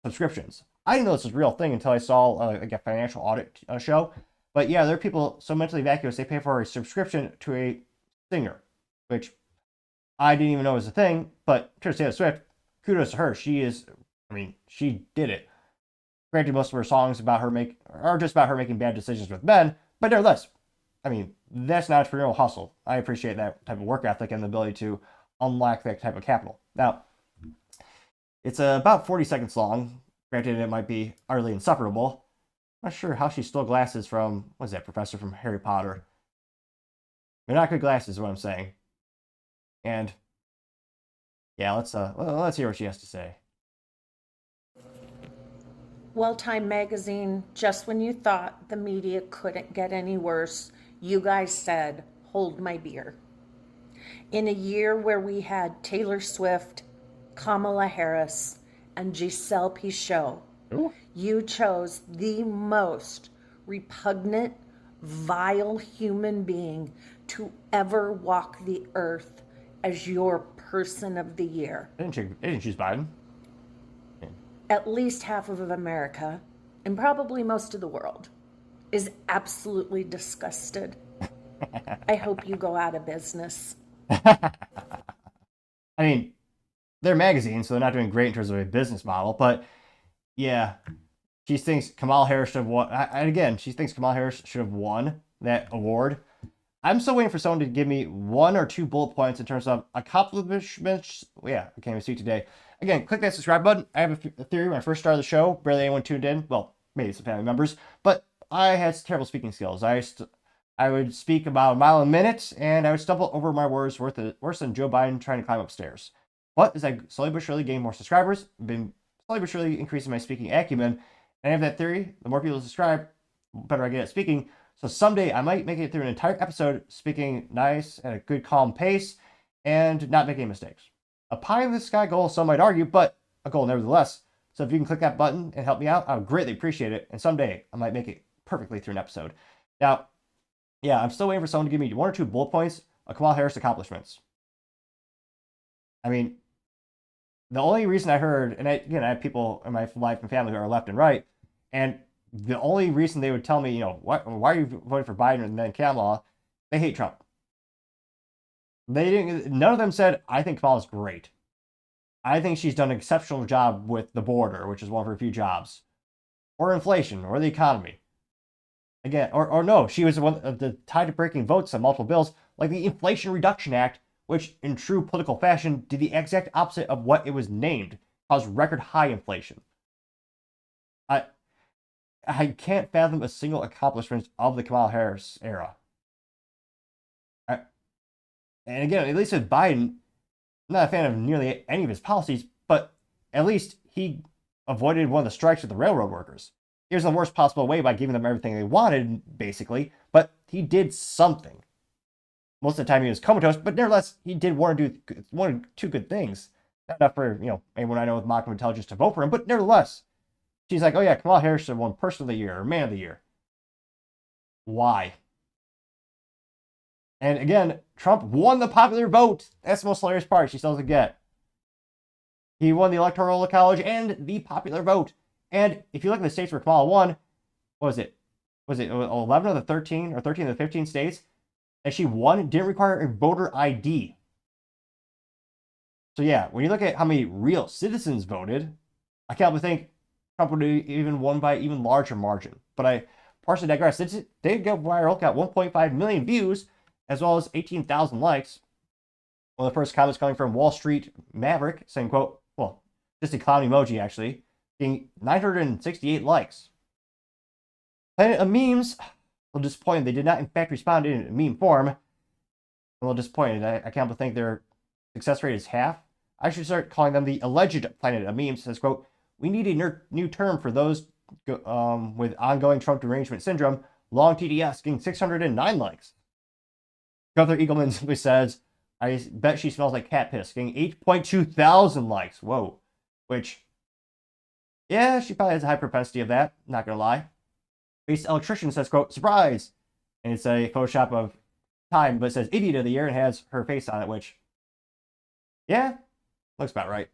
subscriptions. I didn't know this was a real thing until I saw like a financial audit show. But yeah, there are people so mentally vacuous they pay for a subscription to a singer, which I didn't even know was a thing. But Taylor Swift, kudos to her. She is, I mean, she did it. Granted, most of her songs are just about her making bad decisions with men, but nevertheless, I mean, that's not entrepreneurial hustle. I appreciate that type of work ethic and the ability to unlock that type of capital. Now, it's about 40 seconds long. Granted, it might be utterly insufferable. I'm not sure how she stole glasses from, what's that, professor from Harry Potter. They're not good glasses, is what I'm saying. And yeah, let's hear what she has to say. Well, Time Magazine, just when you thought the media couldn't get any worse, you guys said, hold my beer. In a year where we had Taylor Swift, Kamala Harris, and Giselle Pichot, you chose the most repugnant, vile human being to ever walk the earth as your person of the year. They didn't choose Biden. At least half of America, and probably most of the world, is absolutely disgusted. I hope you go out of business. I mean, they're magazines, so they're not doing great in terms of a business model. But yeah, she thinks Kamala Harris should have won. And again, she thinks Kamala Harris should have won that award. I'm still waiting for someone to give me 1 or 2 bullet points in terms of accomplishments. Yeah, I can't even speak today. Again, click that subscribe button. I have a theory. When I first started the show, barely anyone tuned in. Well, maybe some family members, but I had terrible speaking skills. I would speak about a mile a minute, and I would stumble over my words worse than Joe Biden trying to climb upstairs. But as I slowly but surely gain more subscribers, I've been slowly but surely increasing my speaking acumen, and I have that theory: the more people subscribe, the better I get at speaking. So someday I might make it through an entire episode speaking nice at a good, calm pace and not make any mistakes. A pie in the sky goal, some might argue, but a goal nevertheless. So if you can click that button and help me out, I would greatly appreciate it. And someday I might make it perfectly through an episode. Now, yeah, I'm still waiting for someone to give me 1 or 2 bullet points of Kamala Harris accomplishments. I mean, the only reason I heard, and I have people in my life and family who are left and right, and the only reason they would tell me, why are you voting for Biden and then Kamala? They hate Trump. None of them said, I think Kamala's great. I think she's done an exceptional job with the border, which is one of her few jobs, or inflation, or the economy. Again, or no, she was one of the tied to breaking votes on multiple bills, like the Inflation Reduction Act, which in true political fashion did the exact opposite of what it was named, caused record high inflation. I can't fathom a single accomplishment of the Kamala Harris era. And again, at least with Biden, I'm not a fan of nearly any of his policies, but at least he avoided one of the strikes with the railroad workers. It was the worst possible way by giving them everything they wanted, basically, but he did something. Most of the time he was comatose, but nevertheless, he did one or two good things. Not enough for, anyone I know with modicum intelligence to vote for him, but nevertheless, she's like, oh yeah, Kamala Harris should have won Person of the Year or Man of the Year. Why? And again, Trump won the popular vote. That's the most hilarious part she still doesn't get. He won the Electoral College and the popular vote. And if you look at the states where Kamala won, what was it? Was it 11 of the 13 or 13 of the 15 states that she won didn't require a voter ID? So yeah, when you look at how many real citizens voted, I can't think Trump would have even won by an even larger margin. But I partially digress. It did go viral, got 1.5 million views, as well as 18,000 likes. One of the first comments coming from Wall Street Maverick saying, quote, well, just a clown emoji actually, getting 968 likes. Planet of Memes, a little disappointed. They did not in fact respond in meme form. A little disappointed. I can't think their success rate is half. I should start calling them the alleged Planet of Memes. Says, quote, we need a new term for those with ongoing Trump derangement syndrome. Long TDS getting 609 likes. Gunther Eagleman simply says, I bet she smells like cat piss, getting 8.2 thousand likes. Whoa. Which, Yeah, she probably has a high propensity of that, not gonna lie. Face Electrician says, quote, surprise! And it's a Photoshop of Time, but it says Idiot of the Year and has her face on it, which, yeah, looks about right.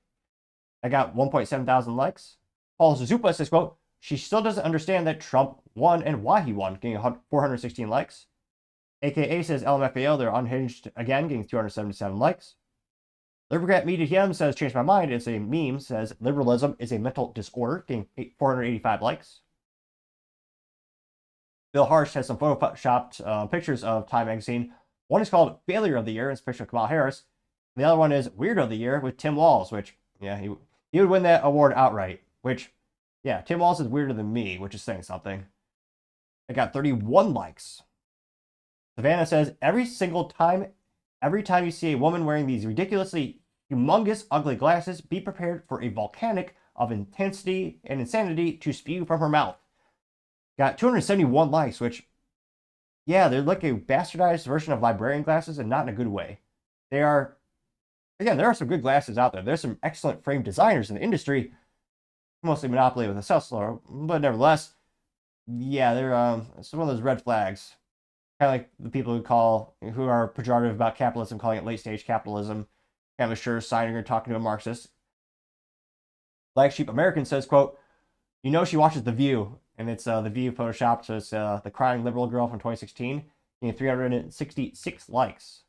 I got 1.7 thousand likes. Paul Zuzupa says, quote, she still doesn't understand that Trump won and why he won, getting 416 likes. AKA says LMFAO, they're unhinged again, getting 277 likes. Libercat Media TM says, change my mind. It's a meme, says liberalism is a mental disorder, getting 485 likes. Bill Harsh has some photoshopped pictures of Time magazine. One is called Failure of the Year, it's a picture of Kamala Harris. The other one is Weirdo of the Year with Tim Walz, which, yeah, he would win that award outright, which, yeah, Tim Walz is weirder than me, which is saying something. I got 31 likes. Savannah says, every time you see a woman wearing these ridiculously humongous, ugly glasses, be prepared for a volcanic of intensity and insanity to spew from her mouth. Got 271 likes, which, yeah, they're like a bastardized version of librarian glasses and not in a good way. They are, again, there are some good glasses out there. There's some excellent frame designers in the industry, mostly monopoly with a Cessla, but nevertheless, yeah, they're it's one of those red flags. Kind of like the people who are pejorative about capitalism, calling it late stage capitalism. Kind of a sure sign you're talking to a Marxist. Black Sheep American says, quote, you know she watches The View, and it's The View photoshopped, so it's the crying liberal girl from 2016, getting 366 likes.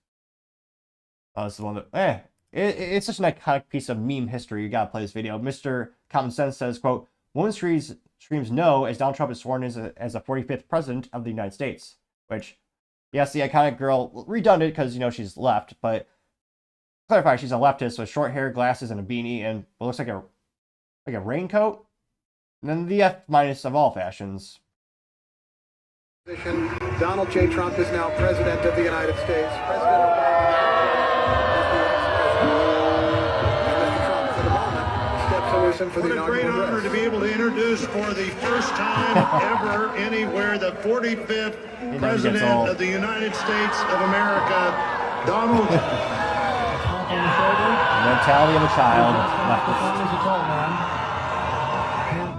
This is one that, it's just an iconic piece of meme history. You gotta play this video. Mr. Common Sense says, quote, woman screams no as Donald Trump is sworn as a 45th president of the United States. Which, yes, the iconic girl, redundant because, you know, she's left, but clarify, she's a leftist with short hair, glasses, and a beanie, and what looks like a raincoat. And then the F minus of all fashions. Donald J. Trump is now president of the United States. President Obama Mr. Trump, for the moment, steps loose in for the inaugural What a great honor to be able to introduce for the first time ever anywhere the 45th President of the United States of America, Donald. The mentality of a child.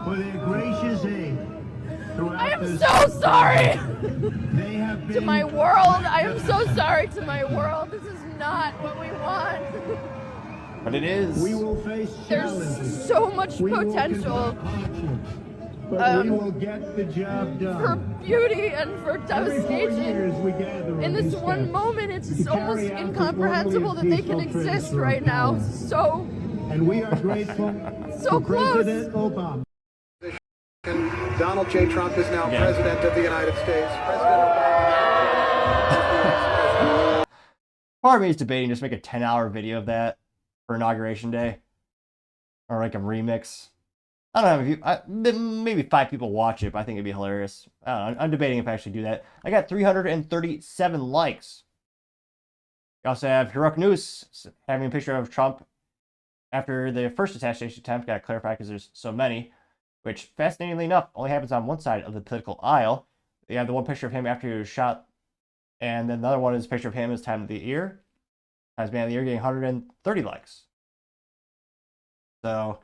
With a gracious aid. I am so sorry to my world. I am so sorry to my world. This is not what we want. But it is. We will face challenges. There's so much potential But we will get the job done. for beauty and for devastation. We gather In this one moment, it's just almost incomprehensible that they can exist right now. So, And we are grateful so to close. President Obama. Donald J. Trump is now president of the United States. President Obama. Part of me is debating just make a 10-hour video of that for Inauguration Day. Or like a remix. I don't know if maybe 5 people watch it, but I think it'd be hilarious. I don't know. I'm debating if I actually do that. I got 337 likes. We also have Heroic News having a picture of Trump after the first assassination attempt. Gotta clarify because there's so many. Which, fascinatingly enough, only happens on one side of the political aisle. You have the one picture of him after he was shot, and then another one is a picture of him as time of the year. As man of the year, getting 130 likes. So,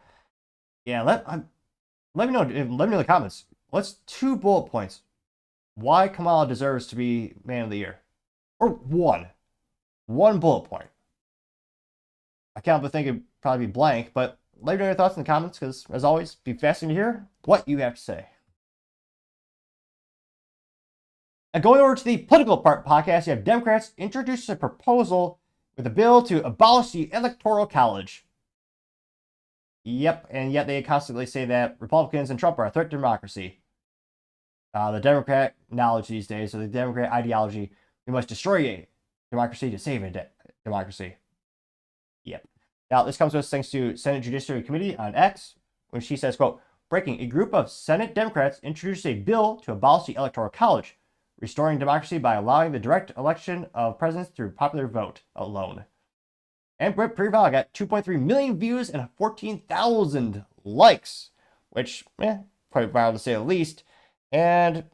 yeah, let me know in the comments. What's 2 bullet points why Kamala deserves to be man of the year, or one bullet point. I can't but think it'd probably be blank, but let me know your thoughts in the comments, because, as always, be fascinating to hear what you have to say. And going over to the political part podcast, you have Democrats introduce a proposal with a bill to abolish the Electoral College. Yep, and yet they constantly say that Republicans and Trump are a threat to democracy. The Democrat knowledge these days, or the Democrat ideology, we must destroy a democracy to save a democracy. Yep. Now, this comes to us thanks to Senate Judiciary Committee on X, when she says, quote, breaking, a group of Senate Democrats introduced a bill to abolish the Electoral College, restoring democracy by allowing the direct election of presidents through popular vote alone. And Brett Preval got 2.3 million views and 14,000 likes, which, quite viral to say the least. And,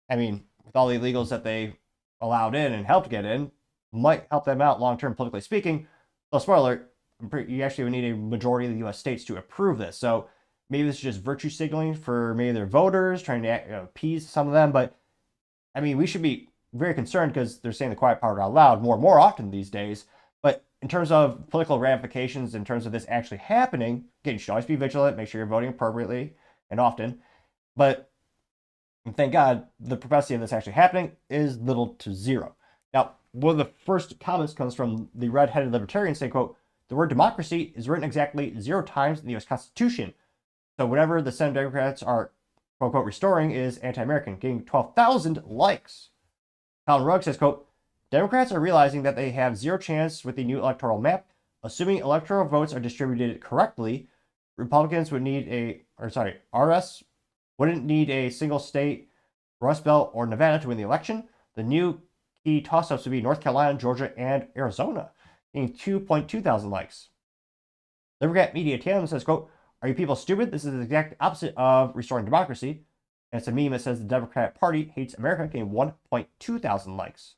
I mean, with all the illegals that they allowed in and helped get in, might help them out long-term politically speaking. So, spoiler alert, you actually would need a majority of the U.S. states to approve this. So, maybe this is just virtue signaling for maybe their voters, trying to appease some of them. But I mean, we should be very concerned because they're saying the quiet part out loud more and more often these days. But in terms of political ramifications, in terms of this actually happening, again, you should always be vigilant, make sure you're voting appropriately and often. But thank God, the propensity of this actually happening is little to zero. Now, one of the first comments comes from the red-headed libertarian saying, quote, the word democracy is written exactly 0 times in the U.S. Constitution. So whatever the Senate Democrats are, quote, unquote, restoring is anti-American, getting 12,000 likes. Colin Rugg says, quote, Democrats are realizing that they have 0 chance with the new electoral map. Assuming electoral votes are distributed correctly, Republicans would need RS wouldn't need a single state, Rust Belt, or Nevada to win the election. The new key toss-ups would be North Carolina, Georgia, and Arizona, getting 2.2 thousand likes. Democrat Media TM says, quote, are you people stupid? This is the exact opposite of restoring democracy. And it's a meme that says the Democrat Party hates America, getting 1.2 thousand likes.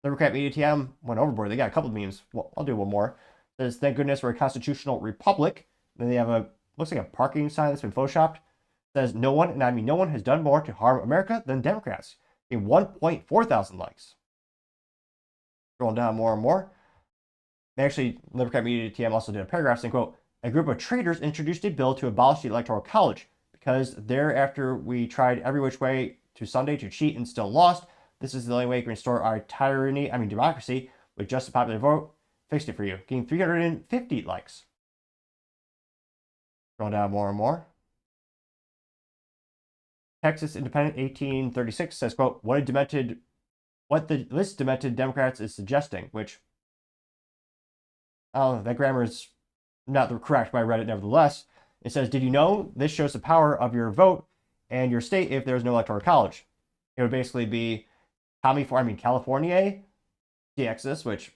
Democrat Media TM went overboard. They got a couple of memes. Well, I'll do one more. It says, thank goodness we're a constitutional republic. Then they have looks like a parking sign that's been photoshopped. It says, no one, and I mean no one, has done more to harm America than Democrats. In 1.4 thousand likes. Scrolling down more and more. Actually, Democrat Media TM also did a paragraph saying, quote, a group of traitors introduced a bill to abolish the Electoral College because thereafter we tried every which way to Sunday to cheat and still lost. This is the only way we can restore our democracy with just a popular vote. Fixed it for you. Getting 350 likes. Scrolling down more and more. Texas Independent 1836 says, quote, what the list demented Democrats is suggesting, which, oh, that grammar is not correct, but I read it nevertheless. It says, did you know this shows the power of your vote and your state if there's no electoral college? It would basically be California, Texas, which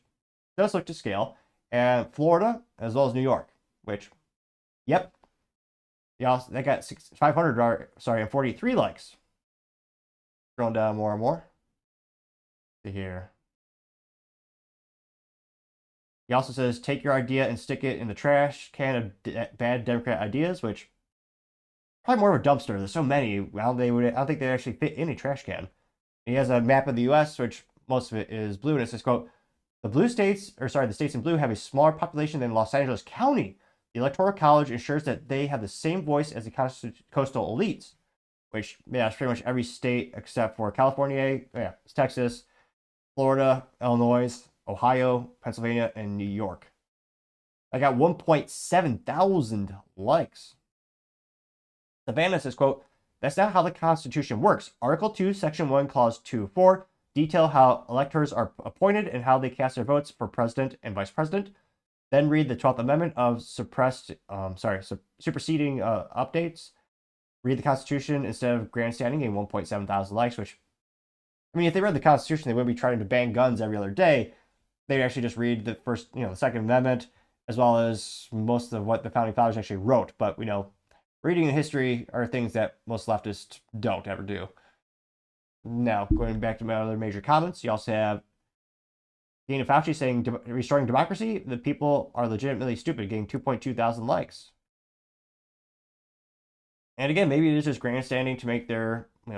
does look to scale, and Florida, as well as New York, which, yep. Yeah, they got 543 likes. Scrolling down more and more. See here. He also says, take your idea and stick it in the trash can of bad Democrat ideas, which probably more of a dumpster. There's so many. I don't think they actually fit in a trash can. He has a map of the U.S., which most of it is blue, and it says, quote, the states in blue have a smaller population than Los Angeles County. The Electoral College ensures that they have the same voice as the coastal elites, which, yeah, it's pretty much every state except for California, yeah, it's Texas, Florida, Illinois, Ohio, Pennsylvania, and New York. I got 1.7 thousand likes. Savannah says, quote, that's not how the Constitution works. Article 2, Section 1, Clause 2-4 detail how electors are appointed and how they cast their votes for president and vice president. Then read the 12th Amendment of superseding updates. Read the Constitution instead of grandstanding, in 1.7 thousand likes, which, I mean, if they read the Constitution, they wouldn't be trying to ban guns every other day. They'd actually just read the the Second Amendment, as well as most of what the Founding Fathers actually wrote. But, reading and history are things that most leftists don't ever do. Now, going back to my other major comments, you also have Dana Fauci saying, restoring democracy, the people are legitimately stupid, getting 2.2 thousand likes. And again, maybe it is just grandstanding to make their, I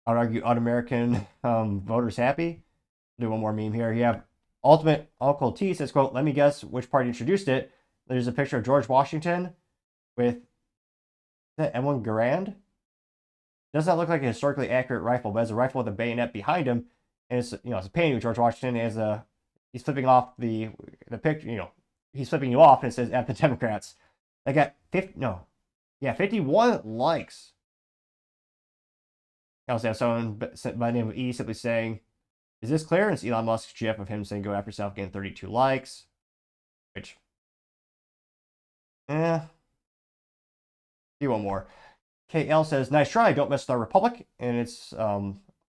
would argue, un-American voters happy. Do one more meme here. You have Ultimate Uncle T says, quote, let me guess which party introduced it. There's a picture of George Washington with, is that M1 Garand? Does not look like a historically accurate rifle, but has a rifle with a bayonet behind him. And it's, it's a painting of George Washington. He's flipping off the picture, he's flipping you off, and it says, at the Democrats. I got 51 likes. I also have someone by the name of E simply saying, is this clear? And it's Elon Musk's gif of him saying, go after yourself, getting 32 likes. Which, do one more. KL says, nice try, don't mess with our republic. And it's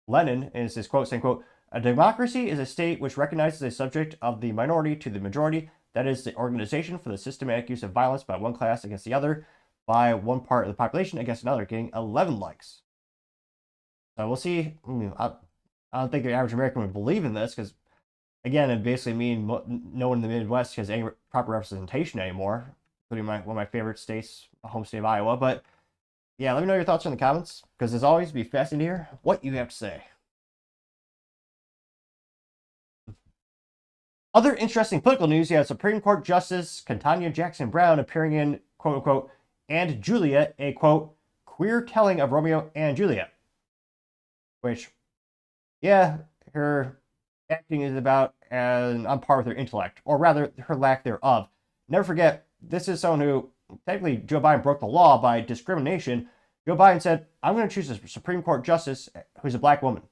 Lenin, and it's his quote saying, quote, a democracy is a state which recognizes a subject of the minority to the majority. That is the organization for the systematic use of violence by one class against the other, by one part of the population against another, getting 11 likes. So we'll see. I don't think the average American would believe in this, because, again, it basically means no one in the Midwest has any proper representation anymore. including one of my favorite states, home state of Iowa. But yeah, let me know your thoughts in the comments, because as always, it'd be fascinating to hear what you have to say. Other interesting political news, you have Supreme Court Justice Ketanji Brown appearing in, quote unquote, and Juliet, a quote, queer telling of Romeo and Juliet. Which, yeah, her acting is about on par with her intellect, or rather, her lack thereof. Never forget, this is someone who, technically, Joe Biden broke the law by discrimination. Joe Biden said, I'm going to choose a Supreme Court Justice who's a black woman.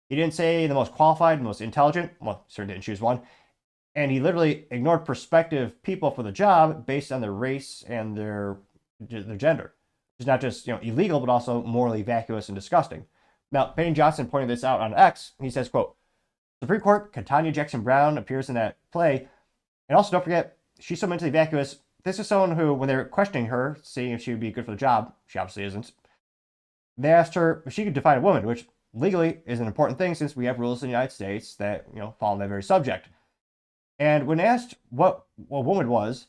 He didn't say the most qualified, the most intelligent. Well, certainly didn't choose one. And he literally ignored prospective people for the job based on their race and their gender. It's not just illegal, but also morally vacuous and disgusting. Now, Payne Johnson pointed this out on X. He says, quote, Supreme Court Ketanji Brown appears in that play. And also, don't forget, she's so mentally vacuous. This is someone who, when they were questioning her, seeing if she would be good for the job, she obviously isn't, they asked her if she could define a woman, which legally is an important thing since we have rules in the United States that fall on that very subject. And when asked what a woman was,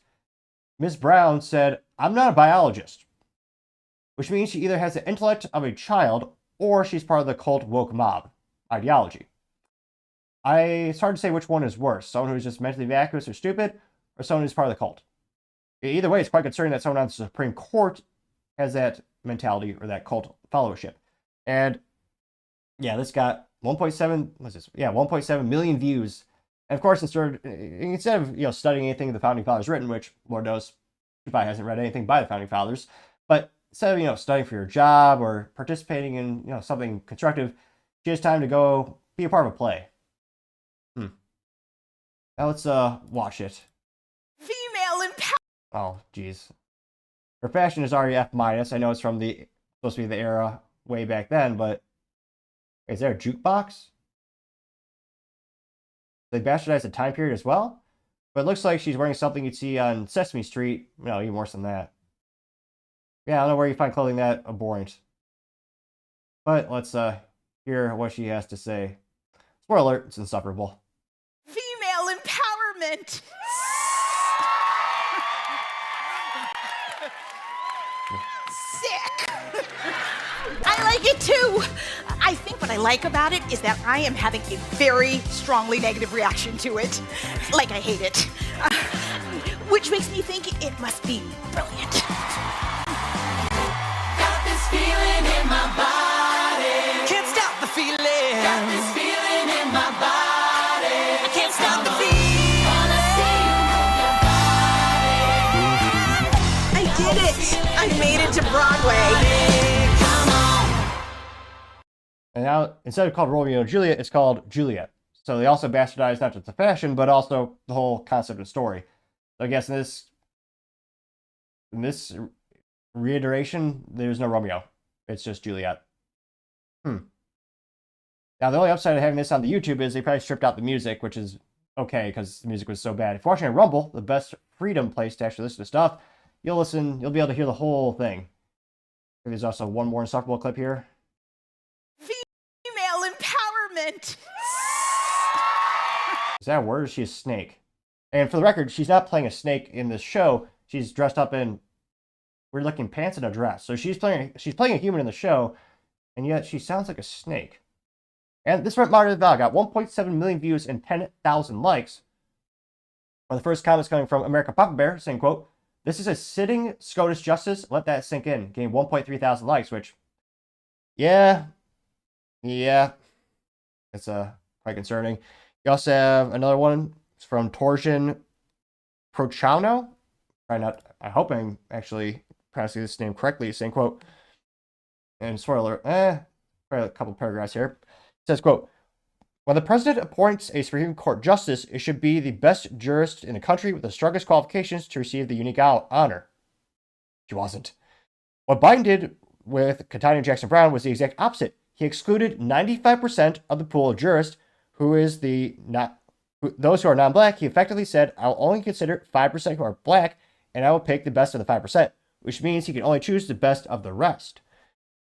Ms. Brown said, I'm not a biologist, which means she either has the intellect of a child or she's part of the cult woke mob ideology. It's hard to say which one is worse, someone who's just mentally vacuous or stupid, or someone who's part of the cult. Either way, it's quite concerning that someone on the Supreme Court has that mentality or that cult followership. And yeah, this got 1.7 million views. And of course, instead of studying anything the Founding Fathers written, which Lord knows, she probably hasn't read anything by the Founding Fathers, but instead of studying for your job or participating in something constructive, she has time to go be a part of a play. Now let's watch it. Female empowerment. Oh, geez. Her fashion is already F-. I know it's from supposed to be the era way back then, but is there a jukebox? They bastardized the time period as well? But it looks like she's wearing something you'd see on Sesame Street. No, even worse than that. Yeah, I don't know where you find clothing that abhorrent. But let's hear what she has to say. Spoiler alert, it's insufferable. Female empowerment. Sick. I like it too. I think what I like about it is that I am having a very strongly negative reaction to it. Like I hate it. Which makes me think it must be brilliant. Got this feeling in my body. Can't stop the feeling. Got this feeling in my body. I can't stop the feeling. I did it. I made it to Broadway. And now, instead of called Romeo and Juliet, it's called Juliet. So they also bastardized not just the fashion, but also the whole concept and story. So I guess in this reiteration, there's no Romeo. It's just Juliet. Now, the only upside of having this on the YouTube is they probably stripped out the music, which is okay, because the music was so bad. If you're watching a Rumble, the best freedom place to actually listen to stuff, you'll be able to hear the whole thing. There's also one more insufferable clip here. Female empowerment. Is that a word? Or is she a snake? And for the record, she's not playing a snake in this show. She's dressed up in weird-looking pants and a dress. So she's playing a human in the show, and yet she sounds like a snake. And this went Martyr Val got 1.7 million views and 10,000 likes. One of the first comments coming from America Papa Bear saying, quote, "This is a sitting SCOTUS justice. Let that sink in." Gained 1.3 thousand likes, which, yeah, it's quite concerning. You also have another one from Torsion Prochano. I hope I'm actually pronouncing this name correctly. Saying, quote, and spoiler alert, a couple paragraphs here. It says, quote, "When the president appoints a Supreme Court justice, it should be the best jurist in the country with the strongest qualifications to receive the unique honor." She wasn't. What Biden did with Ketanji Brown was the exact opposite. He excluded 95% of the pool of jurists those who are non-black. He effectively said, "I'll only consider 5% who are black, and I will pick the best of the 5%, which means he can only choose the best of the rest."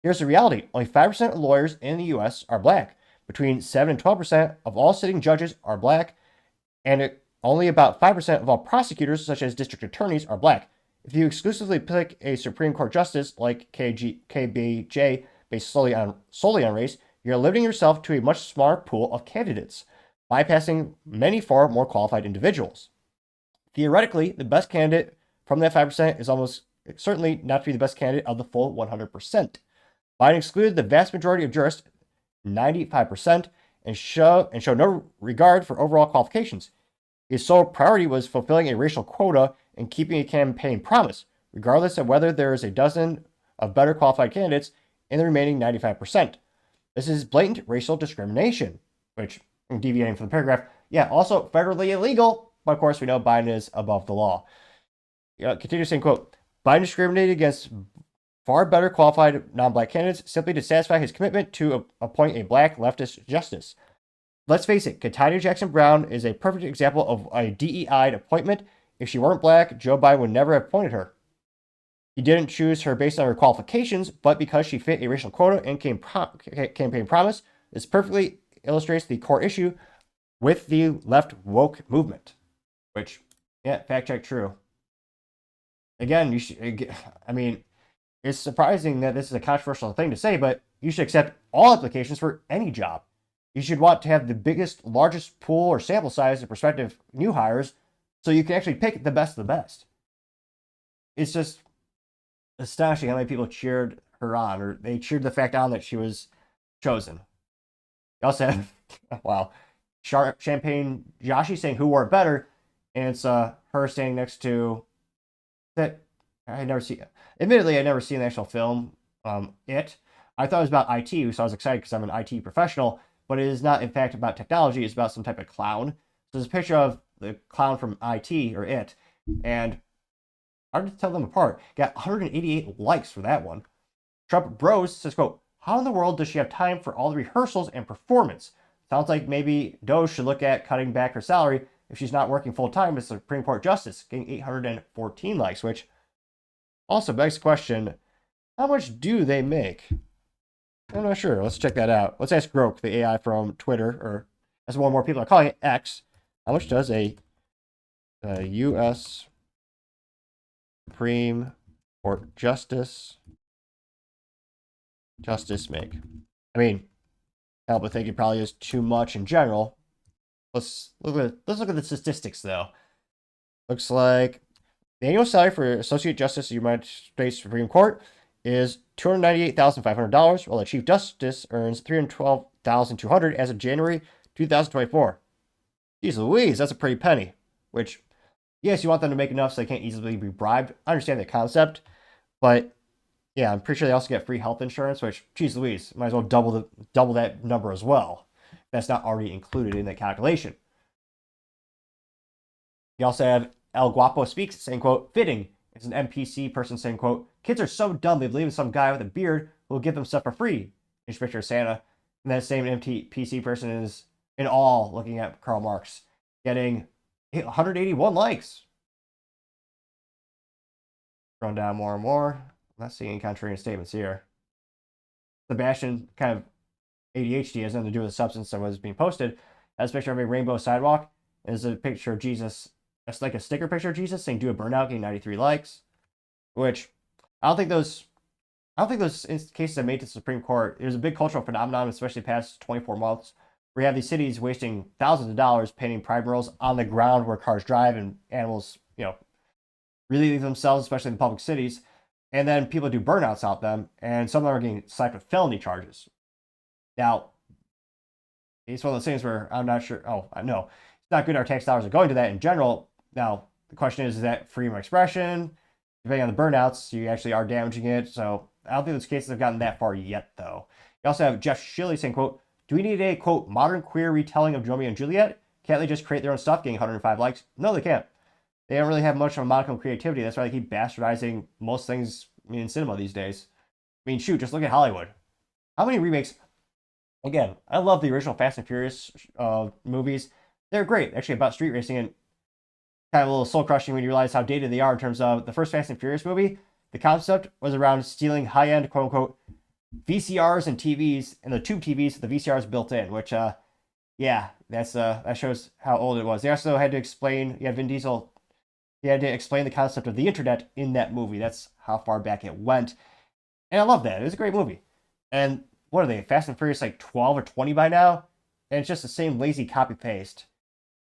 Here's the reality. Only 5% of lawyers in the U.S. are black. Between 7 and 12% of all sitting judges are black, and only about 5% of all prosecutors, such as district attorneys, are black. If you exclusively pick a Supreme Court justice like KBJ based solely on race, you're limiting yourself to a much smaller pool of candidates, bypassing many far more qualified individuals. Theoretically, the best candidate from that 5% is almost certainly not to be the best candidate of the full 100%. Biden excluded the vast majority of jurists, 95%, and show no regard for overall qualifications. His sole priority was fulfilling a racial quota and keeping a campaign promise, regardless of whether there is a dozen of better qualified candidates in the remaining 95%. This is blatant racial discrimination, which, deviating from the paragraph, also federally illegal, but of course we know Biden is above the law. Continue saying, quote, Biden discriminated against far better qualified non-black candidates simply to satisfy his commitment to appoint a black leftist justice. Let's face it, Ketanji Brown is a perfect example of a DEI'd appointment. If she weren't black, Joe Biden would never have appointed her. He didn't choose her based on her qualifications, but because she fit a racial quota and campaign promise. This perfectly illustrates the core issue with the left woke movement. Which, fact check, true. Again, it's surprising that this is a controversial thing to say, but you should accept all applications for any job. You should want to have the biggest, largest pool or sample size of prospective new hires so you can actually pick the best of the best. It's just astonishing how many people cheered her on, or they cheered the fact on that she was chosen. You also have, wow, Champagne Joshi saying who wore it better, and it's her standing next to that. Admittedly, I never seen the actual film, It. I thought it was about IT, so I was excited because I'm an IT professional, but it is not, in fact, about technology. It's about some type of clown. So there's a picture of the clown from IT, or It, and hard to tell them apart. Got 188 likes for that one. Trump Bros says, quote, how in the world does she have time for all the rehearsals and performance? Sounds like maybe Doge should look at cutting back her salary if she's not working full-time as Supreme Court Justice, getting 814 likes, which also begs the question, how much do they make? I'm not sure. Let's check that out. Let's ask Grok, the AI from Twitter, or as more and more people are calling it, X. How much does a U.S. Supreme Court Justice make? I mean, hell, but think it probably is too much in general. Let's look at the statistics, though. Looks like the annual salary for Associate Justice of the United States Supreme Court is $298,500, while the Chief Justice earns $312,200 as of January 2024. Jeez Louise, that's a pretty penny. Which, yes, you want them to make enough so they can't easily be bribed. I understand the concept, but yeah, I'm pretty sure they also get free health insurance, which, geez Louise, might as well double that number as well. That's not already included in the calculation. You also have El Guapo Speaks saying, quote, fitting. It's an NPC person saying, quote, kids are so dumb they believe in some guy with a beard who will give them stuff for free. Here's a picture of Santa. And that same NPC person is in awe looking at Karl Marx, getting 181 likes. Scrolling down more and more. I'm not seeing any contrarian statements here. Sebastian, kind of ADHD, has nothing to do with the substance that was being posted. Has a picture of a rainbow sidewalk. There's a picture of Jesus. That's like a sticker picture of Jesus saying do a burnout, getting 93 likes. Which I don't think those cases have made to the Supreme Court. There's a big cultural phenomenon, especially past 24 months, where you have these cities wasting thousands of dollars painting pride murals on the ground where cars drive and animals, really leave themselves, especially in public cities. And then people do burnouts out them, and some of them are getting slapped with felony charges. Now, it's one of those things where I'm not sure. Oh, no, it's not good our tax dollars are going to that in general. Now, the question is that freedom of expression? Depending on the burnouts, you actually are damaging it. So I don't think those cases have gotten that far yet, though. You also have Jeff Shilley saying, quote, do we need a, quote, modern queer retelling of Romeo and Juliet? Can't they just create their own stuff, getting 105 likes? No, they can't. They don't really have much of a modicum of creativity. That's why they keep bastardizing most things in cinema these days. I mean, shoot, just look at Hollywood. How many remakes? Again, I love the original Fast and Furious movies. They're great, actually, about street racing, and kind of a little soul-crushing when you realize how dated they are in terms of the first Fast and Furious movie. The concept was around stealing high-end, quote-unquote, VCRs and TVs, and the tube TVs with the VCRs built in, which, that shows how old it was. They also had to explain, you had Vin Diesel, he had to explain the concept of the internet in that movie. That's how far back it went. And I love that. It was a great movie. And what are they, Fast and Furious like 12 or 20 by now? And it's just the same lazy copy-paste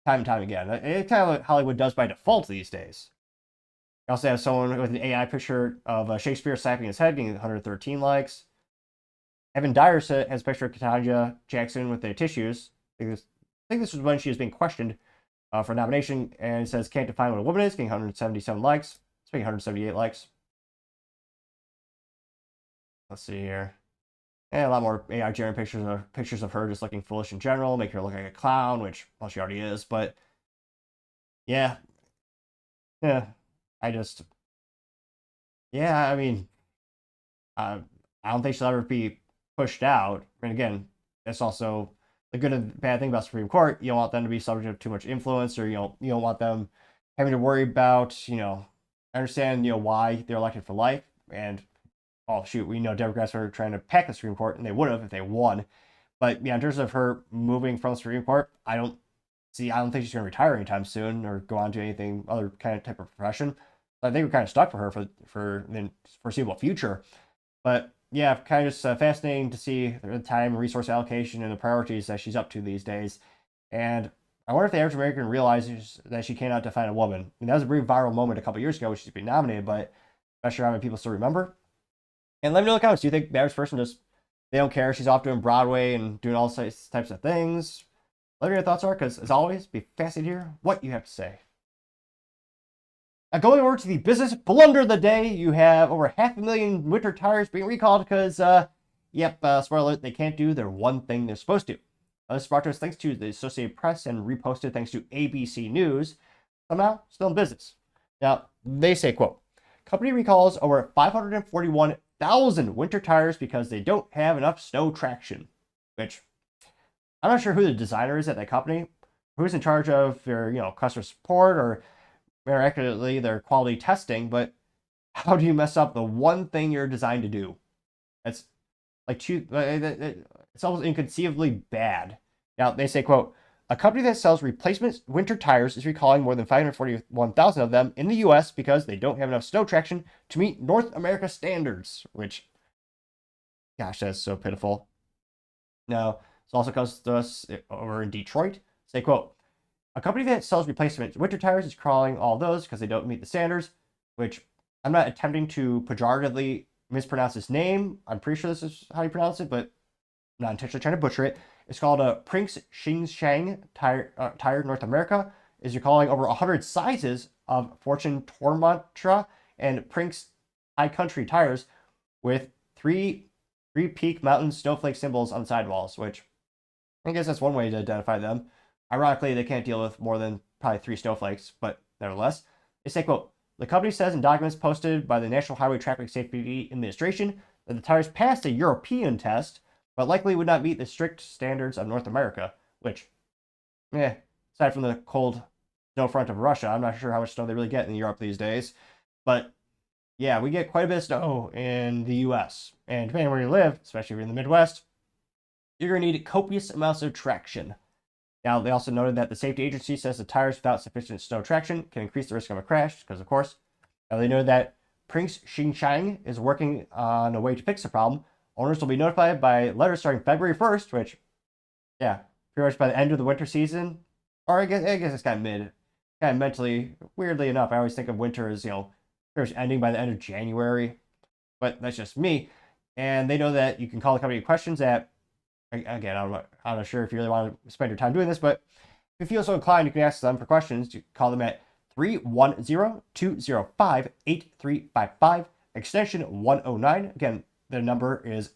time and time again. It's kind of what Hollywood does by default these days. You also have someone with an AI picture of Shakespeare slapping his head, getting 113 likes. Evan Dyer has a picture of Ketanji Jackson with the tissues. I think this was when she was being questioned for nomination, and it says, can't define what a woman is, getting 177 likes. It's getting 178 likes. Let's see here. And a lot more AI generated pictures of her just looking foolish in general, make her look like a clown, which, well, she already is, but yeah. Yeah. I mean, I don't think she'll ever be pushed out. And again, that's also the good and bad thing about Supreme Court. You don't want them to be subject to too much influence, or you don't want them having to worry about, understand, why they're elected for life. And oh shoot, we know Democrats are trying to pack the Supreme Court, and they would have if they won. But yeah, in terms of her moving from the Supreme Court, I don't think she's going to retire anytime soon or go on to anything other kind of type of profession. I think we're kind of stuck for her for the foreseeable future. But yeah, kind of just fascinating to see the time and resource allocation and the priorities that she's up to these days. And I wonder if the average American realizes that she cannot define a woman. I mean, that was a pretty viral moment a couple years ago when she's been nominated, but I'm not sure how many people still remember. And let me know in the comments, do you think the average person they don't care? She's off doing Broadway and doing all types of things. Let me know your thoughts are, because as always, be fascinated to hear what you have to say. Now, going over to the business blunder of the day, you have over 500,000 winter tires being recalled because, spoiler alert, they can't do their one thing they're supposed to. This is brought to us thanks to the Associated Press and reposted thanks to ABC News. Somehow, still in business. Now, they say, quote, company recalls over 541,000 winter tires because they don't have enough snow traction. Which, I'm not sure who the designer is at that company, who's in charge of their, customer support, or more accurately, their quality testing, but how do you mess up the one thing you're designed to do? It's like it's almost inconceivably bad. Now, they say, quote, a company that sells replacement winter tires is recalling more than 541,000 of them in the U.S. because they don't have enough snow traction to meet North America standards, which, gosh, that's so pitiful. Now, this also comes to us over in Detroit. Say, quote, a company that sells replacement winter tires is calling all those because they don't meet the standards, which I'm not attempting to pejoratively mispronounce his name. I'm pretty sure this is how you pronounce it, but I'm not intentionally trying to butcher it. It's called a Prince Xinjiang Tire North America. Is recalling over 100 sizes of Fortune Tormantra and Prince High Country tires with three peak mountain snowflake symbols on the sidewalls, which I guess that's one way to identify them. Ironically, they can't deal with more than probably 3 snowflakes, but nevertheless. They say, quote, the company says in documents posted by the National Highway Traffic Safety Administration that the tires passed a European test, but likely would not meet the strict standards of North America, which, aside from the cold snow front of Russia, I'm not sure how much snow they really get in Europe these days. But yeah, we get quite a bit of snow in the US. And depending on where you live, especially if you're in the Midwest, you're going to need copious amounts of traction. Now, they also noted that the safety agency says the tires without sufficient snow traction can increase the risk of a crash, because of course. Now, they noted that Prince Xinjiang is working on a way to fix the problem. Owners will be notified by letter starting February 1st, which, pretty much by the end of the winter season. Or I guess it's kind of mentally, weirdly enough, I always think of winter as, pretty much ending by the end of January. But that's just me. And they know that you can call the company questions at, again, I'm not sure if you really want to spend your time doing this, but if you feel so inclined, you can ask them for questions. You can call them at 310-205-8355, extension 109. Again, the number is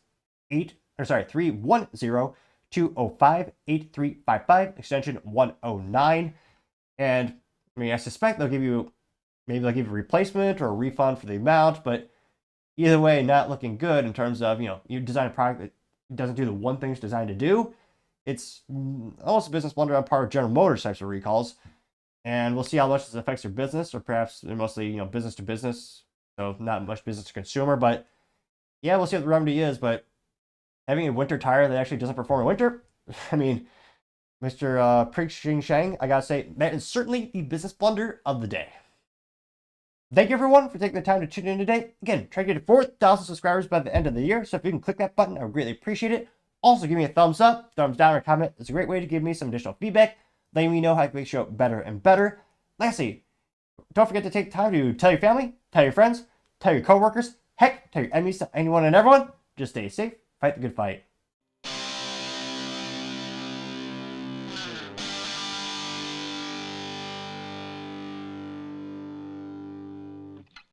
310-205-8355, extension 109. And I suspect they'll give you a replacement or a refund for the amount, but either way, not looking good in terms of, you design a product that doesn't do the one thing it's designed to do. It's almost a business blunder on par with General Motors types of recalls. And we'll see how much this affects their business, or perhaps they're mostly, business to business, so not much business to consumer. But yeah, we'll see what the remedy is. But having a winter tire that actually doesn't perform in winter, Mr. Prince Xinjiang, I gotta say, that is certainly the business blunder of the day. Thank you everyone for taking the time to tune in today. Again, try to get to 4,000 subscribers by the end of the year. So if you can click that button, I would greatly appreciate it. Also, give me a thumbs up, thumbs down, or comment. It's a great way to give me some additional feedback, letting me know how I can make the show better and better. Lastly, don't forget to take time to tell your family, tell your friends, tell your coworkers, heck, tell your enemies, to anyone and everyone. Just stay safe, fight the good fight.